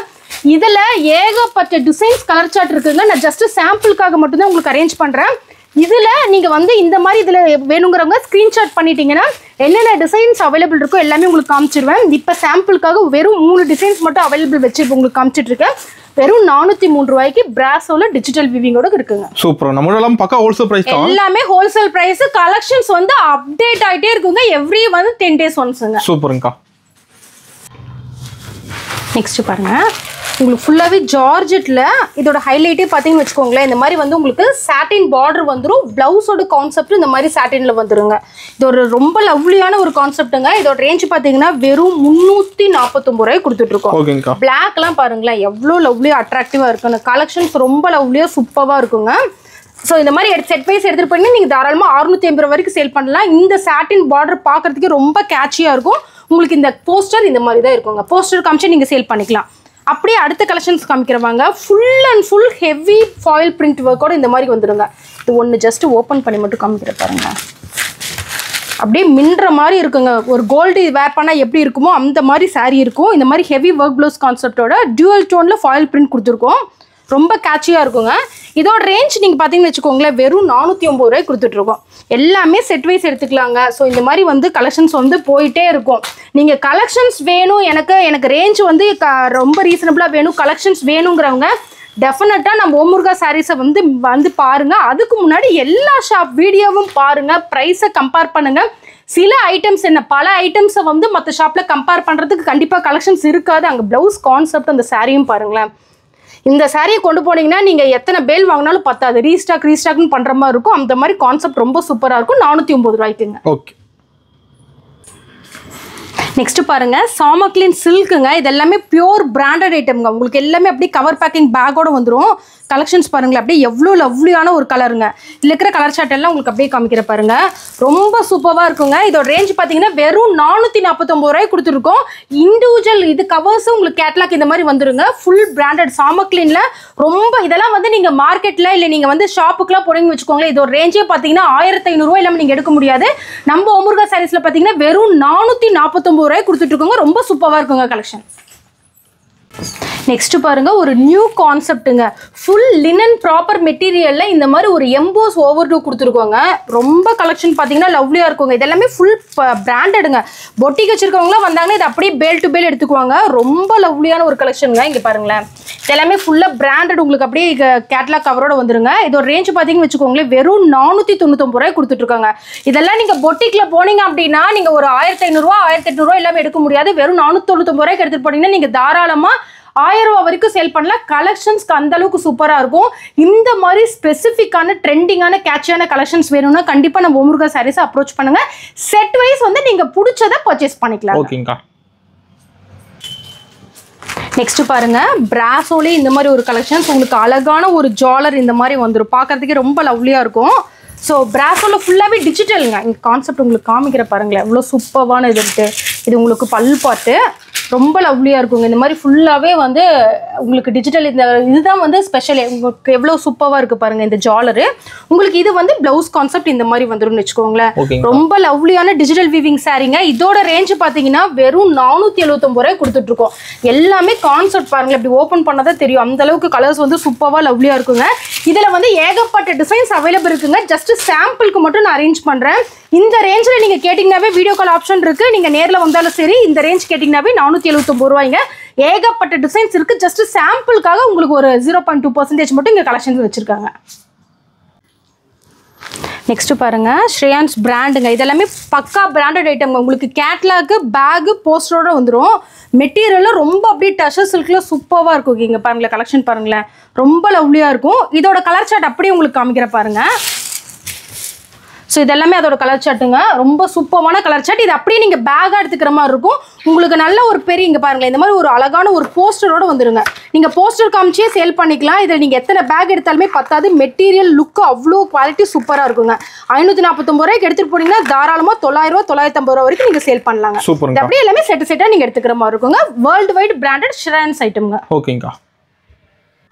இதில் ஏகப்பட்ட டிசைன்ஸ் கலர் சார்ட் இருக்குங்க. நான் ஜஸ்ட் சாம்பிளுக்காக மட்டும்தான் உங்களுக்கு அரேஞ்ச் பண்ணுறேன். இதுல நீங்க வந்து இந்த மாதிரி இதுல வேணுங்கிறவங்க ஸ்கிரீன்ஷாட் பண்ணிட்டீங்கன்னா என்னென்ன டிசைன்ஸ் அவைலபிள் இருக்கோ எல்லாமே உங்களுக்கு காமிச்சிருவேன். இப்போ சாம்பிளுக்காக வெறும் 3 டிசைன்ஸ் மட்டும் அவைலபிள் வச்சு இப்போ உங்களுக்கு காமிச்சிட்டு இருக்கேன். வெறும் 403 ரூபாய்க்கு பிராசோல டிஜிட்டல் வீவிங்கோட இருக்குங்க. சூப்பர். நம்ம எல்லாம் பக்கா ஹோல்சேல் பிரைஸ் தான். எல்லாமே ஹோல்சேல் பிரைஸ். கலெக்ஷன்ஸ் வந்து அப்டேட் ஆயிட்டே இருக்குங்க. எவ்ரி வந்து 10 days ஒன்ஸ்ங்க. சூப்பர்ங்கா. நெக்ஸ்ட் பாருங்க, உங்களுக்கு ஃபுல்லாவே ஜார்ஜெட்ல இதோட ஹைலைட்டே பாத்தீங்கன்னு வச்சுக்கோங்களேன். இந்த மாதிரி வந்து உங்களுக்கு சாட்டின் பார்டர் வந்துரும். பிளவுஸோட கான்செப்ட் இந்த மாதிரி சாட்டின்ல வந்துருங்க. இது ஒரு ரொம்ப லவ்லியான ஒரு கான்செப்ட்டுங்க. இதோட ரேஞ்ச் பாத்தீங்கன்னா வெறும் 349 ரூபாய் கொடுத்துட்டு இருக்கோம். ஓகேங்கா. பிளாக் எல்லாம் பாருங்களேன் எவ்வளவு லவ்லியா அட்ராக்டிவா இருக்குன்னு. கலெக்ஷன்ஸ் ரொம்ப லவ்லியா சூப்பரா இருக்குங்க. ஸோ இந்த மாதிரி செட் வைஸ் எடுத்துட்டு போய் நீங்கள் தாராளமாக 650 ரூபா வரைக்கும் சேல் பண்ணலாம். இந்த சாட்டின் பார்டர் பார்க்கறதுக்கு ரொம்ப கேட்சியாக இருக்கும். உங்களுக்கு இந்த போஸ்டர் இந்த மாதிரி தான் இருக்குங்க. போஸ்டர் காமிச்சு நீங்கள் சேல் பண்ணிக்கலாம். அப்படியே அடுத்த கலெக்ஷன்ஸ் காமிக்கிறவாங்க. Full and full heavy foil print ஒர்க்கோட இந்த மாதிரி வந்துடுங்க. இது ஒன்று ஜஸ்ட் ஓப்பன் பண்ணி மட்டும் காமிக்கிற பாருங்க. அப்படியே மின்ற மாதிரி இருக்குங்க. ஒரு கோல்டு வேர் பண்ணால் எப்படி இருக்குமோ அந்த மாதிரி சாரீ இருக்கும். இந்த மாதிரி ஹெவி ஒர்க் ப்ளவுஸ் கான்செப்டோட டியூவல் டோனில் ஃபாயில் பிரிண்ட் கொடுத்துருக்கோம். ரொம்ப கேட்சியாக இருக்குங்க. இதோட ரேஞ்ச் நீங்கள் பார்த்தீங்கன்னு வச்சுக்கோங்களேன் வெறும் 450 ரூபாய் கொடுத்துட்ருக்கோம். எல்லாமே செட் வைஸ் எடுத்துக்கலாங்க. ஸோ இந்த மாதிரி வந்து கலெக்ஷன்ஸ் வந்து போயிட்டே இருக்கும். நீங்கள் கலெக்ஷன்ஸ் வேணும், எனக்கு ரேஞ்ச் வந்து ரொம்ப ரீசனபிளாக வேணும், கலெக்ஷன்ஸ் வேணுங்கிறவங்க டெஃபினட்டாக நம்ம ஓமுருகா சாரீஸை வந்து பாருங்கள். அதுக்கு முன்னாடி எல்லா ஷாப் வீடியோவும் பாருங்கள், ப்ரைஸை கம்பேர் பண்ணுங்கள். சில ஐட்டம்ஸ் என்ன பல ஐட்டம்ஸை வந்து மற்ற ஷாப்பில் கம்பேர் பண்ணுறதுக்கு கண்டிப்பாக கலெக்ஷன்ஸ் இருக்காது. அங்கே ப்ளவுஸ் கான்செப்ட் அந்த சாரியும் பாருங்களேன். இந்த சாரியை கொண்டு போனீங்கன்னா நீங்கள் எத்தனை பேல் வாங்கினாலும் பத்தாது. ரீஸ்டாக்னு பண்ணுற மாதிரி இருக்கும். அந்த மாதிரி கான்செப்ட் ரொம்ப சூப்பராக இருக்கும். 450 ரூபாய்க்குங்க. ஓகே. நெக்ஸ்ட் பாருங்க, சாமக்லின் சில்க்குங்க. இது எல்லாமே பியூர் பிராண்டட் ஐட்டம்ங்க. உங்களுக்கு எல்லாமே அப்படியே கவர் பேக்கிங் பேக்கோட வந்துடும். கலெக்ஷன்ஸ் பாருங்களேன், அப்படியே எவ்வளோ லவ்லியான ஒரு கலருங்க. இதில் இருக்கிற கலர் சார்ட் எல்லாம் உங்களுக்கு அப்படியே காமிக்கிற பாருங்க. ரொம்ப சூப்பராக இருக்குங்க. இதோட ரேஞ்ச் பார்த்தீங்கன்னா வெறும் 449 ரூபாய் கொடுத்துருக்கோம். இண்டிவிஜுவல் இது கவர்ஸ் உங்களுக்கு கேட்லாக் இந்த மாதிரி வந்துருங்க. ஃபுல் பிராண்டட் சாமக்லின்ல ரொம்ப இதெல்லாம் வந்து நீங்கள் மார்க்கெட்டில் இல்லை நீங்கள் வந்து ஷாப்புக்குலாம் போனீங்கன்னு வச்சுக்கோங்களேன். இதோட ரேஞ்சே பார்த்தீங்கன்னா 1500 ரூபாய் இல்லாமல் நீங்கள் எடுக்க முடியாது. நம்ம ஓமுருகா சாரீஸில் பார்த்தீங்கன்னா வெறும் 449 ரூபாய் கொடுத்துட்டு இருக்கோங்க. ரொம்ப சூப்பராக இருக்குங்க கலெக்ஷன். நெக்ஸ்ட் பாருங்க, ஒரு நியூ கான்செப்ட்டுங்க. ஃபுல் லினன் ப்ராப்பர் மெட்டீரியல்ல இந்த மாதிரி ஒரு எம்போஸ் ஓவர்டூ கொடுத்துருக்கோங்க. ரொம்ப கலெக்ஷன் பார்த்தீங்கன்னா லவ்லியா இருக்குங்க. இதெல்லாமே ஃபுல் பிராண்டடுங்க. பொட்டிக் வச்சிருக்கவங்களாம் வந்தாங்கன்னா இது அப்படியே பேல் டு பேல் எடுத்துக்குவாங்க. ரொம்ப லவ்லியான ஒரு கலெக்ஷனுங்க. இங்கே பாருங்களேன், இதெல்லாமே ஃபுல்லாக பிராண்டட் உங்களுக்கு அப்படியே கேட்லாக் கவரோட வந்துருங்க. இதோட ரேஞ்ச் பார்த்தீங்கன்னு வச்சுக்கோங்களேன் வெறும் 499 ரூபாய் கொடுத்துட்டு இருக்காங்க. இதெல்லாம் நீங்கள் பொட்டிக்ல போனீங்க அப்படின்னா நீங்கள் ஒரு 1500 ரூபா 1800 ரூபா எல்லாமே எடுக்க முடியாது. வெறும் 499 ரூபாய்க்கு எடுத்துட்டு போனீங்கன்னா நீங்கள் தாராளமாக 1000 ரூபா வரைக்கும் சேல் பண்ணலாம். கலெக்ஷன்ஸ்க்கு அந்த அளவுக்கு சூப்பரா இருக்கும். இந்த மாதிரி ஸ்பெசிஃபிக்கான ட்ரெண்டிங்கான கேட்சியான கலெக்ஷன்ஸ் வேணும்னா கண்டிப்பா நம்ம ஓமுருகா சாரீஸ் அப்ரோச் பண்ணுங்க. செட் வைஸ் வந்து நீங்க பிடிச்சதை பர்ச்சேஸ் பண்ணிக்கலாம். ஓகேங்கா. நெக்ஸ்ட் பாருங்க, பிராசோலே இந்த மாதிரி ஒரு கலெக்ஷன்ஸ் உங்களுக்கு அழகான ஒரு ஜாலர் இந்த மாதிரி வந்துடும். பார்க்கறதுக்கே ரொம்ப லவ்லியா இருக்கும். ஸோ பிராசோல ஃபுல்லாகவே டிஜிட்டலுங்க. இங்கே கான்செப்ட் உங்களுக்கு காமிக்கிற பாருங்களேன், எவ்வளோ சூப்பரான இது இருக்கு. இது உங்களுக்கு பல் பாட்டு ரொம்ப லவ்லியாக இருக்குங்க. இந்த மாதிரி ஃபுல்லாகவே வந்து உங்களுக்கு டிஜிட்டல் இந்த இதுதான் வந்து ஸ்பெஷல். உங்களுக்கு எவ்வளோ சூப்பராக இருக்குது பாருங்கள் இந்த ஜாலரு. உங்களுக்கு இது வந்து ப்ளவுஸ் கான்செப்ட் இந்த மாதிரி வந்துடும்னு வச்சுக்கோங்களேன். ரொம்ப லவ்லியான டிஜிட்டல் வீவிங் சாரீங்க. இதோட ரேஞ்ச் பார்த்தீங்கன்னா வெறும் 479 ரூபாய் கொடுத்துட்ருக்கோம். எல்லாமே கான்செப்ட் பாருங்களேன், இப்படி ஓப்பன் பண்ணாதான் தெரியும். அந்த அளவுக்கு கலர்ஸ் வந்து சூப்பராக லவ்லியாக இருக்குங்க. இதில் வந்து ஏகப்பட்ட டிசைன்ஸ் அவைலபிள் இருக்குங்க. ஜஸ்ட் சாம்பிளுக்கு மட்டும் நான் அரேஞ்ச் பண்ணுறேன். இந்த ரேஞ்சில் நீங்கள் கேட்டிங்கனாவே வீடியோ கால் ஆப்ஷன் இருக்குது. நீங்கள் நேரில் வந்தாலும் சரி இந்த ரேஞ்ச் கேட்டிங்கனாவே 479 ரூபாய்ங்க. ஏகப்பட்ட டிசைன்ஸ் இருக்குது. ஜஸ்ட் சாம்பிளுக்காக உங்களுக்கு ஒரு 0.2% மட்டும் இங்கே கலெக்ஷன்ஸ் வச்சுருக்காங்க. நெக்ஸ்ட் பாருங்க, ஸ்ரேயான்ஸ் பிராண்டுங்க. இதெல்லாமே பக்கா பிராண்டட் ஐட்டம். உங்களுக்கு கேட்லாக் பேகு போஸ்டரோட வந்துடும். மெட்டீரியலில் ரொம்ப அப்படியே டஷர் சில்கில் சூப்பராக இருக்கும். இங்கே பாருங்களேன், கலெக்ஷன் பாருங்களேன், ரொம்ப லவ்லியாக இருக்கும். இதோட கலர் சார்ட் அப்படியே உங்களுக்கு காமிக்கிற பாருங்க. ஸோ இதெல்லாமே அதோட கலர் சார்ட்டுங்க. ரொம்ப சூப்பரான கலர் சார்ட். இது அப்படியே நீங்கள் பேக்காக எடுத்துக்கிற மாதிரி இருக்கும். உங்களுக்கு நல்ல ஒரு பெரிய இங்கே பாருங்களேன், இந்த மாதிரி ஒரு அழகான ஒரு போஸ்டரோட வந்துருங்க. நீங்கள் போஸ்டர் காமிச்சே சேல் பண்ணிக்கலாம். இதில் நீங்கள் எத்தனை பேக் எடுத்தாலுமே பத்தாது. மெட்டீரியல் லுக்கு அவ்வளோ குவாலிட்டி சூப்பராக இருக்குங்க. 549 ரூபாய்க்கு எடுத்துகிட்டு போனீங்கன்னா தாராளமாக 900 ரூபா 950 ரூபா வரைக்கும் நீங்கள் சேல் பண்ணலாங்க. அப்படியே எல்லாமே செட்டாக நீங்கள் எடுத்துக்கிற மாதிரி இருக்குங்க. வேர்ல்டு வைட் பிராண்டட் ஷ்ரேயான்ஸ் ஐட்டம்ங்க. ஓகேங்கா.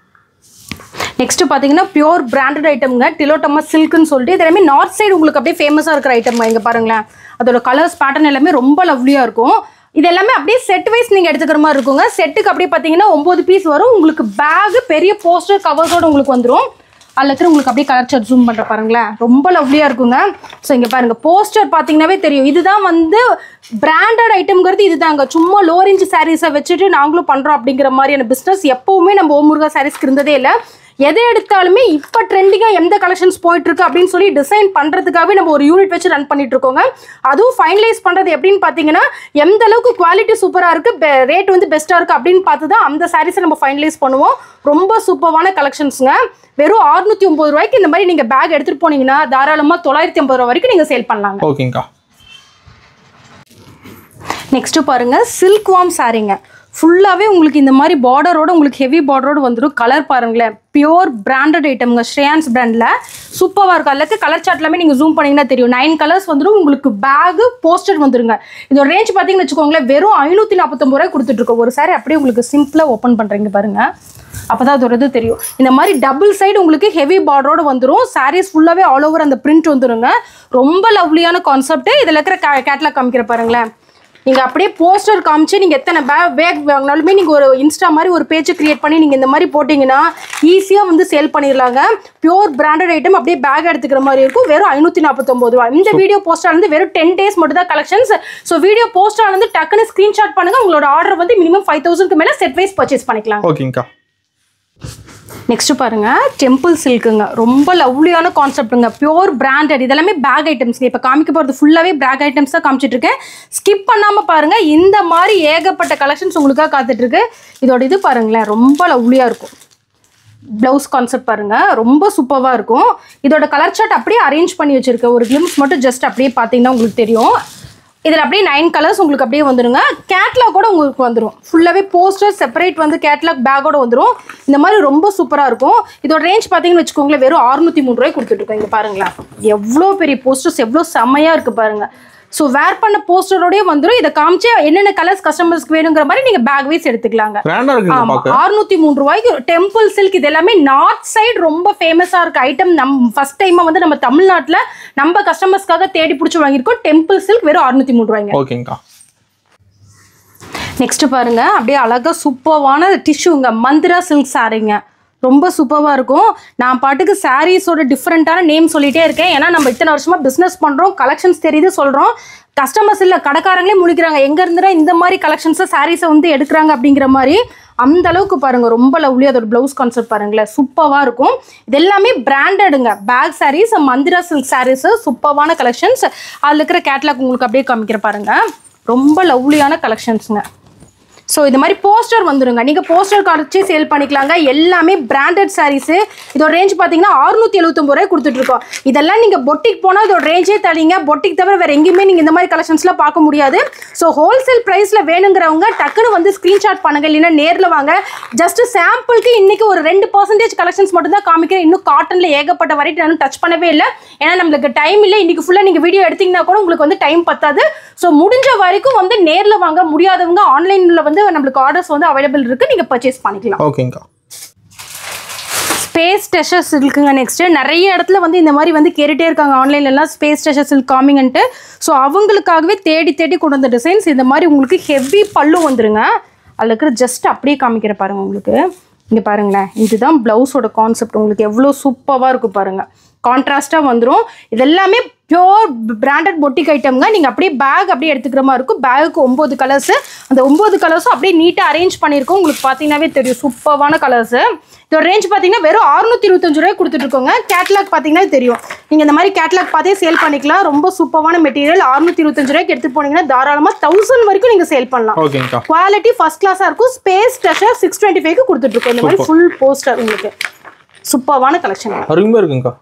நெக்ஸ்ட் பார்த்தீங்கன்னா பியூர் பிராண்டட் ஐட்டம்ங்க. டிலோட்டமா சில்க்னு சொல்லிட்டு இது எல்லாமே நார்த் சைடு உங்களுக்கு அப்படியே ஃபேமஸாக இருக்கிற ஐட்டம்ங்க. இங்கே பாருங்களேன், அதோட கலர்ஸ் பேட்டர்ன் எல்லாமே ரொம்ப லவ்லியாக இருக்கும். இது எல்லாமே அப்படியே செட் வைஸ் நீங்கள் எடுத்துக்கிற மாதிரி இருக்குங்க. செட்டுக்கு அப்படியே பார்த்தீங்கன்னா 9 பீஸ் வரும். உங்களுக்கு பேக் பெரிய போஸ்டர் கவர்ஸோடு உங்களுக்கு வந்துடும். அதில் இருக்கிற உங்களுக்கு அப்படியே கலர் சார்ட் ஜூம் பண்ணுற பாருங்களேன், ரொம்ப லவ்லியாக இருக்குங்க. ஸோ இங்கே பாருங்கள், போஸ்டர் பார்த்தீங்கன்னாவே தெரியும். இதுதான் வந்து பிராண்டட் ஐட்டம்ங்கிறது இதுதாங்க. சும்மா லோ ரேஞ்ச் சாரீஸை வச்சுட்டு நாங்களும் பண்ணுறோம் அப்படிங்கிற மாதிரியான பிஸ்னஸ் எப்போவுமே நம்ம ஓம் முருகா சாரீஸ்க்கு இருந்ததே இல்லை. எதை எடுத்தாலுமே இப்போ ட்ரெண்டிங்காக எந்த கலெக்ஷன்ஸ் போயிட்டுருக்கு அப்படின்னு சொல்லி டிசைன் பண்ணுறதுக்காகவே நம்ம ஒரு யூனிட் வச்சு ரன் பண்ணிட்டு இருக்கோங்க. அதுவும் ஃபைனலைஸ் பண்ணுறது எப்படின்னு பார்த்தீங்கன்னா, எந்த அளவுக்கு குவாலிட்டி சூப்பராக இருக்குது, ரேட் வந்து பெஸ்ட்டாக இருக்குது அப்படின்னு பார்த்து தான் அந்த சாரீஸை நம்ம ஃபைனலைஸ் பண்ணுவோம். ரொம்ப சூப்பரான கலெக்ஷன்ஸுங்க. வெறும் 690 ரூபாய்க்கு இந்த மாதிரி நீங்கள் பேக் எடுத்துகிட்டு போனீங்கன்னா தாராளமாக 950 ரூபா வரைக்கும் நீங்கள் சேல் பண்ணலாங்க. ஓகேங்கக்கா. நெக்ஸ்ட்டு பாருங்கள், சில்க் வார்ம் சாரீங்க. ஃபுல்லாகவே உங்களுக்கு இந்த மாதிரி பார்டரோட உங்களுக்கு ஹெவி பார்டரோடு வந்துடும். கலர் பாருங்களேன், பியோர் பிராண்டட் ஐட்டம்ங்க, ஸ்ரேயான்ஸ் பிராண்டில் சூப்பராக இருக்கும். அதில் கலர் சார்ட் எல்லாமே நீங்கள் ஜூம் பண்ணிங்கன்னா தெரியும். 9 கலர்ஸ் வந்துடும். உங்களுக்கு பேகு போஸ்டர் வந்துருங்க. இதோட ரேஞ்ச் பார்த்தீங்கன்னு வச்சுக்கோங்களேன், வெறும் 549 ரூபாய் கொடுத்துட்ருக்கோம். ஒரு சாரி அப்படியே உங்களுக்கு சிம்பிளாக ஓப்பன் பண்ணுறீங்க பாருங்கள், அப்போ தான் அதோட இது தெரியும். இந்த மாதிரி டபுள் சைடு உங்களுக்கு ஹெவி பார்டரோடு வந்துடும். சாரீஸ் ஃபுல்லாகவே ஆல் ஓவர் அந்த பிரிண்ட் வந்துடுங்க. ரொம்ப லவ்லியான கான்செப்ட். இதில் இருக்கிற கேட்லாக் காமிக்கிற பாருங்களேன். நீங்கள் அப்படியே போஸ்டர் காமிச்சு நீங்கள் எத்தனை பேக் வாங்கினாலுமே நீங்கள் ஒரு இன்ஸ்டா மாதிரி ஒரு பேஜ் கிரியேட் பண்ணி நீங்கள் இந்த மாதிரி போட்டிங்கன்னா ஈஸியாக வந்து சேல் பண்ணிடலாங்க. பியூர் பிராண்டட் ஐட்டம் அப்படியே பேக் எடுத்துக்கிற மாதிரி இருக்கும். வெறும் 549 ரூபா. இந்த வீடியோ போஸ்டாக வந்து வெறும் 10 days மட்டும் தான் கலெக்ஷன்ஸ். ஸோ வீடியோ போஸ்டாக வந்து டக்குன்னு ஸ்க்ரீன்ஷாட் பண்ணுங்கள். உங்களோட ஆர்டர் வந்து மினிமம் 5000க்கு மேலே செட் வைஸ் பர்ச்சேஸ் பண்ணிக்கலாம். ஓகேங்கக்கா. நெக்ஸ்ட் பாருங்க, டெம்பிள் சில்க்குங்க. ரொம்ப லவ்லியான கான்செப்ட்டுங்க, பியூர் பிராண்டட். இதெல்லாமே பேக் ஐட்டம்ஸ்ங்க. இப்போ காமிக்க போகிறது ஃபுல்லாகவே பேக் ஐட்டம்ஸ் தான் காமிச்சிட்டு இருக்கேன். ஸ்கிப் பண்ணாமல் பாருங்க. இந்த மாதிரி ஏகப்பட்ட கலெக்ஷன்ஸ் உங்களுக்காக காத்துட்டு இருக்கு. இதோட இது பாருங்களேன், ரொம்ப லவ்லியாக இருக்கும். ப்ளவுஸ் கான்செப்ட் பாருங்க, ரொம்ப சூப்பராக இருக்கும். இதோட கலர் சார்ட் அப்படியே அரேஞ்ச் பண்ணி வச்சிருக்கேன். ஒரு கிளிம்ஸ் மட்டும் ஜஸ்ட் அப்படியே பார்த்தீங்கன்னா உங்களுக்கு தெரியும். இதில் அப்படியே 9 கலர்ஸ் உங்களுக்கு அப்படியே வந்துடுங்க. கேட்லாக் கூட உங்களுக்கு வந்துடும். ஃபுல்லாகவே போஸ்டர் செப்பரேட் வந்து கேட்லாக் பேக்கோட வந்துடும். இந்த மாதிரி ரொம்ப சூப்பராக இருக்கும். இதோட ரேஞ்ச் பார்த்தீங்கன்னு வச்சுக்கோங்களேன், வெறும் 603 ரூபாய் கொடுத்துட்ருக்கோம். இங்கே பாருங்களேன், எவ்வளோ பெரிய போஸ்டர்ஸ், எவ்வளோ செம்மையாக இருக்குது பாருங்கள். ஸோ வேர் பண்ண போஸ்டரோடய வந்துடும். இதை காமிச்சு என்னென்ன கலர்ஸ் கஸ்டமர்ஸ்க்கு வேணுங்கிற மாதிரி நீங்கள் பேக் வைஸ் எடுத்துக்கலாங்க. 603 ரூபாய்க்கு டெம்பிள் சில்க். இது எல்லாமே நார்த் சைடு ரொம்ப ஃபேமஸாக இருக்க ஐட்டம். ஃபர்ஸ்ட் டைமாக வந்து நம்ம தமிழ்நாட்டில் நம்ம கஸ்டமர்ஸ்க்காக தேடி பிடிச்சி வாங்கியிருக்கோம். டெம்பிள் சில்க் வெறும் 603 ரூபாய்ங்க. ஓகேங்கக்கா. நெக்ஸ்ட் பாருங்க, அப்படியே அழகாக சூப்பரான டிஷ்யூங்க, மந்திரா சில்க் சாரீங்க. ரொம்ப சூப்பராக இருக்கும். நான் பாட்டுக்கு சாரீஸோட டிஃப்ரெண்ட்டான நேம் சொல்லிகிட்டே இருக்கேன். ஏன்னா நம்ம இத்தனை வருஷமாக பிஸ்னஸ் பண்ணுறோம், கலெக்ஷன்ஸ் தெரியுது சொல்கிறோம். கஸ்டமர்ஸ் இல்லை, கடைக்காரங்களே முழிக்கிறாங்க, எங்கே இருந்துடா இந்த மாதிரி கலெக்ஷன்ஸை சாரீஸை வந்து எடுக்கிறாங்க அப்படிங்கிற மாதிரி. அந்த அளவுக்கு பாருங்கள், ரொம்ப லவ்லி. அதோட ப்ளவுஸ் கான்செப்ட் பாருங்களேன், சூப்பராக இருக்கும். இது எல்லாமே பிராண்டடுங்க. பேக் சாரீஸ், மந்திரா சில்க் சாரீஸு, சூப்பரான கலெக்ஷன்ஸ். அதில் இருக்கிற கேட்லாக் உங்களுக்கு அப்படியே காமிக்கிற பாருங்கள், ரொம்ப லவ்லியான கலெக்ஷன்ஸுங்க. ஸோ இது மாதிரி போஸ்டர் வந்துடுங்க. நீங்கள் போஸ்டர் கார்டு சேல் பண்ணிக்கலாங்க. எல்லாமே பிராண்டட் சாரீஸு. இதோட ரேஞ்ச் பார்த்தீங்கன்னா 679 ரூபாய் கொடுத்துட்ருக்கோம். இதெல்லாம் நீங்கள் பொட்டிக் போனால் இதோட ரேஞ்சே தரீங்க. பொட்டிக் தவிர வேறு எங்கேயுமே நீங்கள் இந்த மாதிரி கலெக்ஷன்ஸ்லாம் பார்க்க முடியாது. ஸோ ஹோல்சேல் ப்ரைஸில் வேணுங்கிறவங்க டக்குன்னு வந்து ஸ்க்ரீன்ஷாட் பண்ணுங்கள், இல்லைன்னா நேரில் வாங்க. ஜஸ்ட் சாம்பிளுக்கு இன்றைக்கி ஒரு 2% கலெக்ஷன்ஸ் மட்டும் தான் காமிக்கிறேன். இன்னும் காட்டனில் ஏகப்பட்ட வெரைட்டி நான் டச் பண்ணவே இல்லை. ஏன்னா நம்மளுக்கு டைம் இல்லை. இன்றைக்கி ஃபுல்லாக நீங்கள் வீடியோ எடுத்திங்கன்னா கூட உங்களுக்கு வந்து டைம் பத்தாது. ஸோ முடிஞ்ச வரைக்கும் வந்து நேரில் வாங்க. முடியாதவங்க ஆன்லைனில் வந்து நம்மளுக்கு ஆர்டர்ஸ் வந்து அவைலபிள் இருக்கு, நீங்க பர்ச்சேஸ் பண்ணிக்கலாம். ஓகேங்கா. ஸ்பேஸ் டெஷர்ஸ் இருக்குங்க. நெக்ஸ்ட் நிறைய இடத்துல வந்து இந்த மாதிரி வந்து கேட்டுட்டே இருக்காங்க ஆன்லைன்ல எல்லாம், ஸ்பேஸ் டெஷர்ஸ் காமிங்கன்ட்டு. ஸோ அவங்களுக்காகவே தேடி தேடி கொண்டு வந்த டிசைன்ஸ். இந்த மாதிரி உங்களுக்கு ஹெவி பல்லு வந்துருங்க. அதில் இருக்கிற ஜஸ்ட் அப்படியே காமிக்கிற பாருங்க. உங்களுக்கு இங்கே பாருங்களேன், இதுதான் ப்ளவுஸோட கான்செப்ட். உங்களுக்கு எவ்வளோ சூப்பராக இருக்கும் பாருங்க, கான்ட்ராஸ்டாக வந்துடும். இதெல்லாமே பியோர் பிராண்டட் பொட்டிக் ஐட்டம்ங்க. நீங்கள் அப்படியே பேக் அப்படியே எடுத்துக்கிற மாதிரி இருக்கும். பேகுக்கு 9 கலர்ஸு. அந்த 9 கலர்ஸும் அப்படியே நீட்டாக அரேஞ்ச் பண்ணியிருக்கோம். உங்களுக்கு பார்த்தீங்கன்னாவே தெரியும், சூப்பரான கலர்ஸு. இதோட ரேஞ்ச் பார்த்தீங்கன்னா வெறும் 625 ரூபாய் கொடுத்துட்ருக்கோங்க. கேட்லாக் பார்த்தீங்கன்னா தெரியும். நீங்கள் இந்த மாதிரி கேட்லாக் பார்த்தே சேல் பண்ணிக்கலாம். ரொம்ப சூப்பரான மெட்டீரியல். 625 ரூபாய்க்கு எடுத்து போனீங்கன்னா தாராளமாக 1000 வரைக்கும் நீங்கள் சேல் பண்ணலாம். குவாலிட்டி ஃபர்ஸ்ட் கிளாஸாக இருக்கும். ஸ்பேஸ் டெஷர் 625க்கு கொடுத்துட்ருக்கோம். இந்த மாதிரி ஃபுல் போஸ்டர் உங்களுக்கு சூப்பரான கலெக்ஷன் அருமையாக இருக்குங்கக்கா.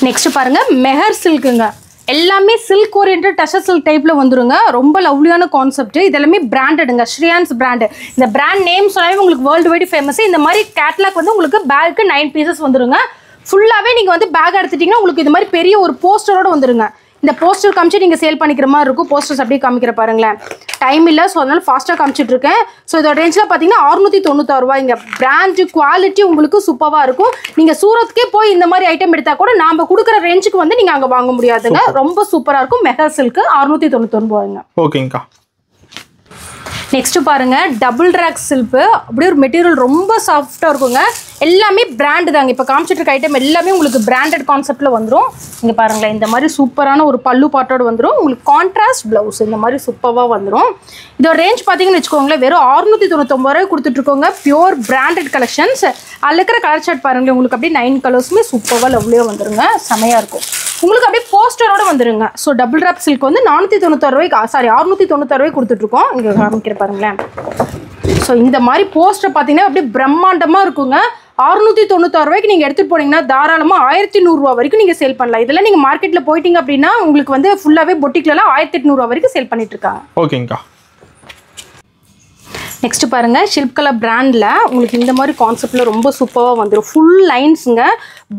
நெக்ஸ்ட் பாருங்க, மெஹர் சில்க்குங்க. எல்லாமே சில்க் ஓரியன்ட் டஷர் சில்க் டைப்ல வந்துருங்க. ரொம்ப லவ்லியான கான்செப்ட். இதெல்லாமே பிராண்டடுங்க, ஸ்ரேயான்ஸ் பிராண்ட். இந்த பிராண்ட் நேம் சொன்னாவே உங்களுக்கு வேர்ல்டு வைடு ஃபேமஸ். இந்த மாதிரி கேட்லாக் வந்து உங்களுக்கு பேக்கு 9 பீசஸ் வந்துருங்க. ஃபுல்லாகவே நீங்கள் வந்து பேக் எடுத்துட்டிங்கன்னா உங்களுக்கு இது மாதிரி பெரிய ஒரு போஸ்டரோடு வந்துருங்க. இந்த போஸ்டர் காமிச்சு நீங்கள் சேல் பண்ணிக்கிற மாதிரி இருக்கும். போஸ்டர்ஸ் அப்படியே காமிக்கிற பாருங்களேன். டைம் இல்லை, ஸோ அதனால ஃபாஸ்ட்டாக காமிச்சிட்டு இருக்கேன். ஸோ இதோட ரேஞ்சில் பார்த்தீங்கன்னா 696 ரூபாய்ங்க. பிராண்டு குவாலிட்டி உங்களுக்கு சூப்பராக இருக்கும். நீங்கள் சூரத்துக்கே போய் இந்த மாதிரி ஐட்டம் எடுத்தால் கூட நாம் கொடுக்குற ரேஞ்சுக்கு வந்து நீங்கள் அங்கே வாங்க முடியாதுங்க. ரொம்ப சூப்பராக இருக்கும். மெஹர் சில்க்கு 699 ரூபாய்ங்க. ஓகேங்கக்கா. நெக்ஸ்ட் பாருங்க டபுள் ரேக் சில்க் அப்படியே ஒரு மெட்டீரியல் ரொம்ப சாஃப்டா இருக்குங்க எல்லாமே பிராண்ட் தாங்க இப்போ காமிச்சிட்டு இருக்க ஐட்டம் எல்லாமே உங்களுக்கு பிராண்டட் கான்செப்ட்ல வந்துரும் இங்க பாருங்களேன் இந்த மாதிரி சூப்பரான ஒரு பல்லு பாட்டோட வந்துரும் உங்களுக்கு கான்ட்ராஸ்ட் பிளவுஸ் இந்த மாதிரி சூப்பரா வந்துரும் இதோட ரேஞ்ச் பாத்தீங்கன்னு வெச்சுக்கோங்களேன் வெறும் 699 ரூபாய் கொடுத்துட்டு இருக்கோங்க பியூர் பிராண்டட் கலெக்ஷன்ஸ் அதுல இருக்கிற கலர் சார்ட் பாருங்க உங்களுக்கு அப்படியே 9 கலர்ஸ்மே சூப்பரா லவ்லியா வந்துருங்க செமையா இருக்கும் உங்களுக்கு அப்படியே போஸ்டரோட வந்துருங்க ஸோ டபுள் ராப் சில்க் வந்து 496 ரூபாய்க்கு சாரி 696 ரூபாய்க்கு கொடுத்துட்டு இருக்கோம் இங்க காமிக்கிற பாருங்களேன் ஸோ இந்த மாதிரி போஸ்டர் பார்த்தீங்கன்னா அப்படியே பிரம்மாண்டமா இருக்குங்க 696 ரூபாய்க்கு நீங்க எடுத்துட்டு போனீங்கன்னா தாராளமா 1100 ரூபாய் வரைக்கும் நீங்க சேல் பண்ணலாம் இதெல்லாம் நீங்க மார்க்கெட்ல போயிட்டீங்க அப்படின்னா உங்களுக்கு வந்து ஃபுல்லாவே பொட்டிக்ல எல்லாம் 1800 ரூபாய் வரைக்கும் சேல் பண்ணிட்டு இருக்காங்க ஓகேங்கா நெக்ஸ்ட் பாருங்க ஷில்ப் கலர் பிராண்ட்ல உங்களுக்கு இந்த மாதிரி கான்செப்ட்ல ரொம்ப சூப்பரா வந்துரும் ஃபுல் லைன்ஸ்ங்க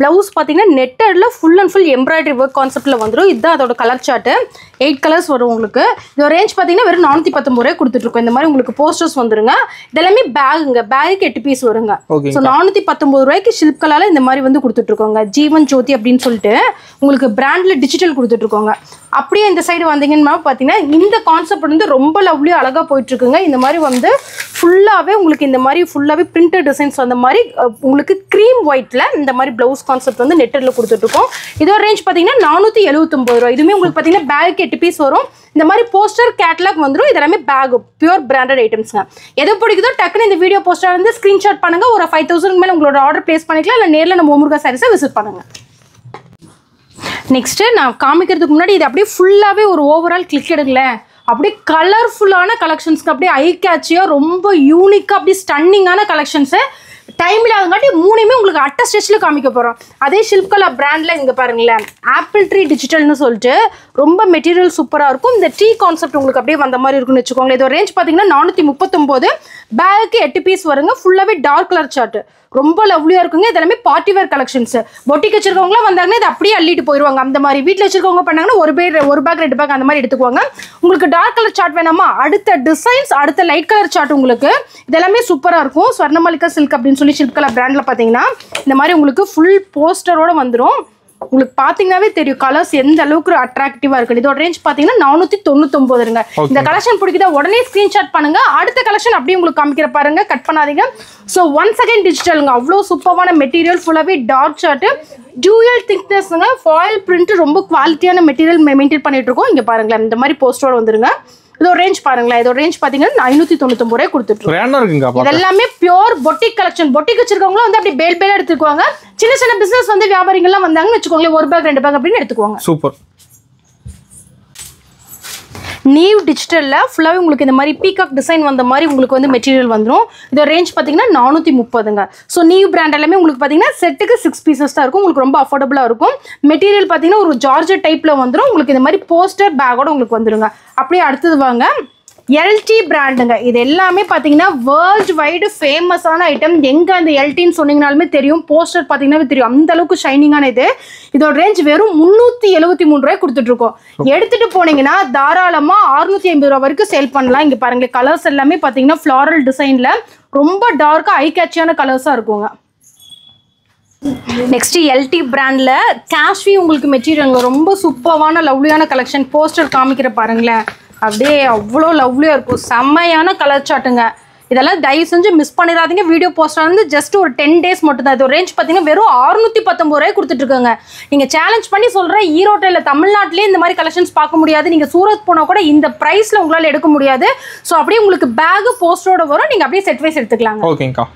பிளவுஸ் பாத்தீங்கன்னா நெட்டட்ல full and full embroidery work கான்செப்ட்ல வந்துரும் இதுதான் அதோட கலர் சார்ட் 8 கலர்ஸ் வரும் உங்களுக்கு இதோட ரேஞ்ச் பாத்தீங்கன்னா வெறும் 419 ரூபாய் கொடுத்துட்டு இருக்கோம் இந்த மாதிரி உங்களுக்கு போஸ்டர்ஸ் வந்துருங்க இதெல்லாமே பேக்குங்க பேக்கு 8 பீஸ் வருங்க ஸோ 419 ரூபாய்க்கு ஷில்ப் கலர்ல இந்த மாதிரி வந்து கொடுத்துட்டு இருக்கோங்க ஜீவன் ஜோதி அப்படின்னு சொல்லிட்டு உங்களுக்கு பிராண்ட்ல டிஜிட்டல் கொடுத்துட்டு இருக்கோங்க அப்படியே இந்த சைடு வந்தீங்கன்னா பாத்தீங்கன்னா இந்த கான்செப்ட் வந்து ரொம்ப லவ்லியா அழகா போயிட்டு இருக்குங்க இந்த மாதிரி வந்து ஃபுல்லாவே உங்களுக்கு இந்த மாதிரி ஃபுல்லாவே பிரிண்டட் டிசைன்ஸ் அந்த மாதிரி உங்களுக்கு க்ரீம் ஒயிட்ல இந்த மாதிரி பிளவுஸ் கான்செப்ட் வந்து நெட்டட்ல கொடுத்துட்டு இருக்கோம் இதோட ரேஞ்ச் பாத்தீங்கன்னா 479 ரூபாய் இதுமே உங்களுக்கு பாத்தீங்கன்னா பேக் 8 பீஸ் வரும் இந்த மாதிரி போஸ்டர் கேட்டலாக் வந்துரும் இதெல்லாமே பேக் பியூர் பிராண்டட் ஐட்டம்ஸ்ங்க எது பிடிக்குதோ டக்குன்னு இந்த வீடியோ போஸ்டர் வந்து ஸ்கிரீன்ஷாட் பண்ணுங்க ஒரு 5000 மேல உங்களோட ஆர்டர் பிளேஸ் பண்ணிக்கலாம் இல்ல நேர்ல நம்ம ஓமுருகா சாரீஸை விசிட் பண்ணுங்க நெக்ஸ்ட் நான் காமிக்கிறதுக்கு முன்னாடி இது அப்படியே ஃபுல்லாவே ஒரு ஓவரால் கிளிக் எடுங்களேன் அப்படியே கலர்ஃபுல்லான கலெக்ஷன்ஸ்க்கு அப்படியே ஐ கேட்சியா ரொம்ப யூனிக்கா அப்படியே ஸ்டன்னிங்கான கலெக்ஷன்ஸ் டைம் இல்லாதங்காட்டி மூணுமே உங்களுக்கு அட்ட ஸ்டெச்சில் காமிக்க போகிறோம் அதே ஷில்ப் கலர் பிராண்டில் இங்கே பாருங்களேன் ஆப்பிள் ட்ரீ டிஜிட்டல்னு சொல்லிட்டு ரொம்ப மெட்டீரியல் சூப்பராக இருக்கும் இந்த டீ கான்செப்ட் உங்களுக்கு அப்படியே வந்த மாதிரி இருக்குன்னு வச்சுக்கோங்களேன் இதோட ரேஞ்ச் பார்த்தீங்கன்னா 439 பேக்கு 8 பீஸ் வருங்க ஃபுல்லாகவே டார்க் கலர் சார்ட் ரொம்ப லவ்லியா இருக்குங்க இதெல்லாமே பார்ட்டி வேர் கலெக்ஷன்ஸ் பொட்டிக் வச்சிருக்கவங்களா வந்தாங்கன்னா இது அப்படியே அள்ளிட்டு போயிடுவாங்க அந்த மாதிரி வீட்டில் வச்சிருக்கவங்க பண்ணாங்கன்னா ஒரு பேக் 2 பேக் அந்த மாதிரி எடுத்துக்குவாங்க உங்களுக்கு டார்க் கலர் சார்ட் வேணாமா அடுத்த டிசைன்ஸ் அடுத்த லைட் கலர் சார்ட் உங்களுக்கு இதெல்லாமே சூப்பராக இருக்கும் ஸ்வர்ணமல்லிகா சில்க் அப்படின்னு சொல்லி ஷில்ப் கலர் பிராண்ட்ல பார்த்தீங்கன்னா இந்த மாதிரி உங்களுக்கு ஃபுல் போஸ்டரோட வந்துடும் உங்களுக்கு பாத்தீங்கன்னாவே தெரியும் கலர்ஸ் எந்த அளவுக்கு அட்ராக்டிவா இருக்கு இதோட ரேஞ்ச் பாத்தீங்கன்னா 499 இந்த கலெக்ஷன் பிடிக்குதா உடனே ஸ்கிரீன்ஷாட் பண்ணுங்க அடுத்த கலெக்ஷன் அப்படியே உங்களுக்கு காமிக்கிற பாருங்க கட் பண்ணாதீங்க ஸோ ஒன்ஸ் அகைன் டிஜிட்டலுங்க அவ்வளோ சூப்பரான மெட்டீரியல் ஃபுல்லாவே டார்க் சார்ட் டியூயல் திக்னஸ்ங்க ஃபாயில் பிரிண்ட் ரொம்ப குவாலிட்டியான மெட்டீரியல் மெயின்டைன் பண்ணிட்டு இருக்கோம் இங்க பாருங்களேன் இந்த மாதிரி போஸ்டரோட வந்துருங்க இதோட ரேஞ்ச் பாருங்களேன் இதோட ரேஞ்ச் பாத்தீங்கன்னா 599 ரூபாய் கொடுத்துட்டு இதெல்லாமே பியூர் பொட்டிக் கலெக்ஷன் பொட்டிக் வச்சிருக்கவங்களும் வந்து அப்படி பேல் பேலா எடுத்துக்குவாங்க சின்ன சின்ன பிசினஸ் வந்து வியாபாரிகள் எல்லாம் வந்தாங்கன்னு வச்சுக்கோங்களேன் ஒரு பேக் 2 பேக் அப்படின்னு எடுத்துக்குவாங்க சூப்பர் நீவ் டிஜிட்டல்ல ஃபுல்லாவே உங்களுக்கு இந்த மாதிரி பீகாக் டிசைன் வந்த மாதிரி உங்களுக்கு வந்து மெட்டீரியல் வந்துரும் இதோட ரேஞ்ச் பாத்தீங்கன்னா 430ங்க ஸோ நீவ் பிராண்ட் எல்லாமே உங்களுக்கு பாத்தீங்கன்னா செட்டுக்கு 6 பீசஸ் தான் இருக்கும் உங்களுக்கு ரொம்ப அஃபோர்டபுளா இருக்கும் மெட்டீரியல் பாத்தீங்கன்னா ஒரு ஜார்ஜெட் டைப்ல வந்துரும் உங்களுக்கு இந்த மாதிரி போஸ்டர் பேக்கோட உங்களுக்கு வந்துருங்க அப்படியே அடுத்தது வாங்க எல்டி பிராண்டுங்க இது எல்லாமே பார்த்தீங்கன்னா வேர்ல்டு வைடு ஃபேமஸான ஐட்டம் எங்கே அந்த எல்டின்னு சொன்னீங்கனாலுமே தெரியும் போஸ்டர் பார்த்தீங்கன்னா தெரியும் அந்த அளவுக்கு ஷைனிங்கான இது இதோட ரேஞ்ச் வெறும் 373 ரூபாய் கொடுத்துட்டு இருக்கோம் எடுத்துட்டு போனீங்கன்னா தாராளமாக 650 ரூபா வரைக்கும் சேல் பண்ணலாம் இங்கே பாருங்களேன் கலர்ஸ் எல்லாமே பார்த்தீங்கன்னா ஃப்ளாரல் டிசைனில் ரொம்ப டார்க்காக ஐ கேட்சியான கலர்ஸாக இருக்குங்க நெக்ஸ்ட் எல்டி பிராண்ட்ல கேஷ்வி உங்களுக்கு மெட்டீரியல் ரொம்ப சூப்பரான லவ்லியான கலெக்ஷன் போஸ்டர் காமிக்கிற பாருங்களேன் அப்படியே அவ்வளோ லவ்லியா இருக்கும் செம்மையான கலர் சார்ட்டுங்க இதெல்லாம் தயவு செஞ்சு மிஸ் பண்ணிடாதீங்க வீடியோ போஸ்டர் வந்து ஜஸ்ட் ஒரு 10 டேஸ் மட்டும் தான் இது ரேஞ்ச் பார்த்தீங்கன்னா வெறும் 619 ரூபாய் கொடுத்துட்டு இருக்காங்க நீங்க சேலஞ்ச் பண்ணி சொல்ற ஈரோட்டில் தமிழ்நாட்டிலேயே இந்த மாதிரி கலெக்ஷன்ஸ் பார்க்க முடியாது நீங்க சூரத் போனா கூட இந்த பிரைஸ்ல உங்களால எடுக்க முடியாது ஸோ அப்படியே உங்களுக்கு பேக் போஸ்டரோட வரும் நீங்க அப்படியே செட் வைஸ் எடுத்துக்கலாங்க ஓகேங்கா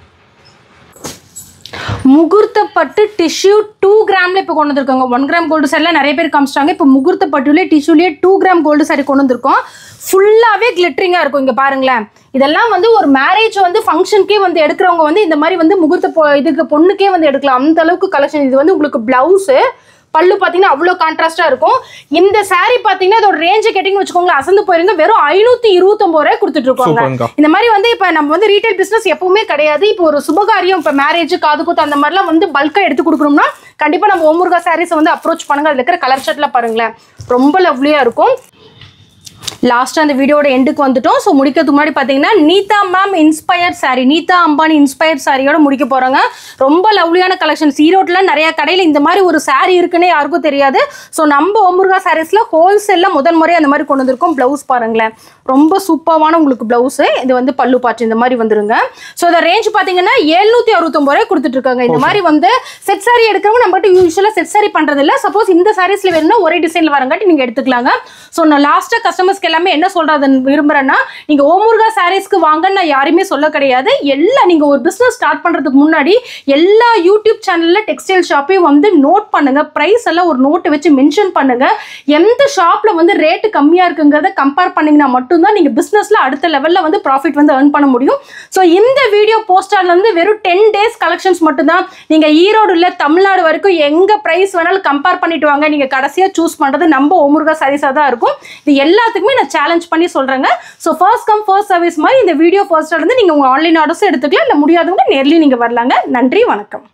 முகூர்த்த பட்டு டிஷ்யூ 2 கிராம்ல இப்போ கொண்டு வந்திருக்காங்க 1 கிராம் கோல்டு சாரிலாம் நிறைய பேர் காமிச்சிட்டாங்க இப்போ முகூர்த்த பட்டுலேயே டிஷ்யூலேயே 2 கிராம் கோல்டு சாரி கொண்டு வந்திருக்கோம் ஃபுல்லாகவே கிளிட்டரிங்காக இருக்கும் இங்கே பாருங்களேன் இதெல்லாம் வந்து ஒரு மேரேஜ் வந்து ஃபங்க்ஷனுக்கே வந்து எடுக்கிறவங்க வந்து இந்த மாதிரி வந்து முகூர்த்த இதுக்கு பொண்ணுக்கே வந்து எடுக்கலாம் அந்த அளவுக்கு கலெக்ஷன் இது வந்து உங்களுக்கு பிளவுஸு பல்லு பார்த்தீங்கன்னா அவ்வளோ கான்ட்ராஸ்டாக இருக்கும் இந்த சாரீ பார்த்தீங்கன்னா இதோட ரேஞ்சு கேட்டிங்கன்னு வச்சுக்கோங்களேன் அசந்து போயிருங்க வெறும் 529 ரூபாய் கொடுத்துட்டு இருக்காங்க இந்த மாதிரி வந்து இப்போ நம்ம வந்து ரீட்டைல் பிஸ்னஸ் எப்பவுமே கிடையாது இப்போ ஒரு சுபகாரியம் இப்போ மேரேஜ் காது குத்து அந்த மாதிரிலாம் வந்து பல்காக எடுத்து கொடுக்கணும்னா கண்டிப்பாக நம்ம ஓமுருகா சாரீஸை வந்து அப்ரோச் பண்ணுங்க அதில் இருக்கிற கலர் ஷர்ட்ல பாருங்களேன் ரொம்ப லவ்லியாக இருக்கும் லாஸ்ட்டாக அந்த வீடியோட எண்டுக்கு வந்துட்டோம். ஸோ முடிக்கிறதுக்கு முன்னாடி பார்த்தீங்கன்னா நீதா மேம் இன்ஸ்பயர் சாரீ, நீதா அம்பானி இன்ஸ்பயர் சாரியோட முடிக்க போகிறாங்க. ரொம்ப லவ்லியான கலெக்ஷன்ஸ். ஈரோட்டில் நிறைய கடையில் இந்த மாதிரி ஒரு சாரீ இருக்குன்னே யாருக்கும் தெரியாது. ஸோ நம்ம ஓமுருகா சாரீஸில் ஹோல்சேலில் முதல் முறை அந்த மாதிரி கொண்டு வந்திருக்கோம். ப்ளவுஸ் பாருங்களேன், ரொம்ப சூப்பரான உங்களுக்கு ப்ளவுஸு. இது வந்து பல்லு பாட்டு இந்த மாதிரி வந்துருங்க. ஸோ இந்த ரேஞ்ச் பார்த்தீங்கன்னா 769 ரூபாய் கொடுத்துட்ருக்காங்க. இந்த மாதிரி வந்து செட் சாரீ எடுக்கிறவங்க நம்மகிட்ட யூஸ்வலாக செட் சாரீ பண்ணுறதில்ல. சப்போஸ் இந்த சாரீஸில் வேணும்னா ஒரே டிசைனில் வரங்காட்டி நீங்கள் எடுத்துக்கலாங்க. ஸோ நான் லாஸ்ட்டாக கஸ்டமர்ஸ்க்கு எல்லாமே என்ன சொல்றதுன்னு விரும்புறேன்னா, நீங்க ஓமுருகா சாரீஸ்க்கு வாங்கன்னு நான் யாருமே சொல்ல கிடையாது. எல்லாம் நீங்க ஒரு பிசினஸ் ஸ்டார்ட் பண்றதுக்கு முன்னாடி எல்லா யூடியூப் சேனல்ல டெக்ஸ்டைல் ஷாப்பையும் வந்து நோட் பண்ணுங்க. பிரைஸ் எல்லாம் ஒரு நோட்டை வச்சு மென்ஷன் பண்ணுங்க. எந்த ஷாப்ல வந்து ரேட்டு கம்மியா இருக்குங்கிறத கம்பேர் பண்ணீங்கன்னா மட்டும்தான் நீங்க பிசினஸ்ல அடுத்த லெவல்ல வந்து ப்ராஃபிட் வந்து earn பண்ண முடியும். ஸோ இந்த வீடியோ போஸ்டர்ல இருந்து வெறும் 10 days கலெக்ஷன்ஸ் மட்டும்தான். நீங்க ஈரோடு இல்ல தமிழ்நாடு வரைக்கும் எங்க பிரைஸ் வேணாலும் கம்பேர் பண்ணிட்டு வாங்க. நீங்க கடைசியா சூஸ் பண்றது நம்ம ஓமுருகா சாரீஸா தான் இருக்கும். இது எல்லாத்துக்குமே நான் சேலஞ்ச் பண்ணி சொல்றேங்க. So first come first service மாதிரி இந்த வீடியோ ஃபர்ஸ்ட்ல இருந்து நீங்க உங்க ஆன்லைன் ஆர்டர்ஸ் எடுத்துக்கலாம். இல்ல முடியாதவங்க நேர்லயே நீங்க வரலாங்க. நன்றி, வணக்கம்.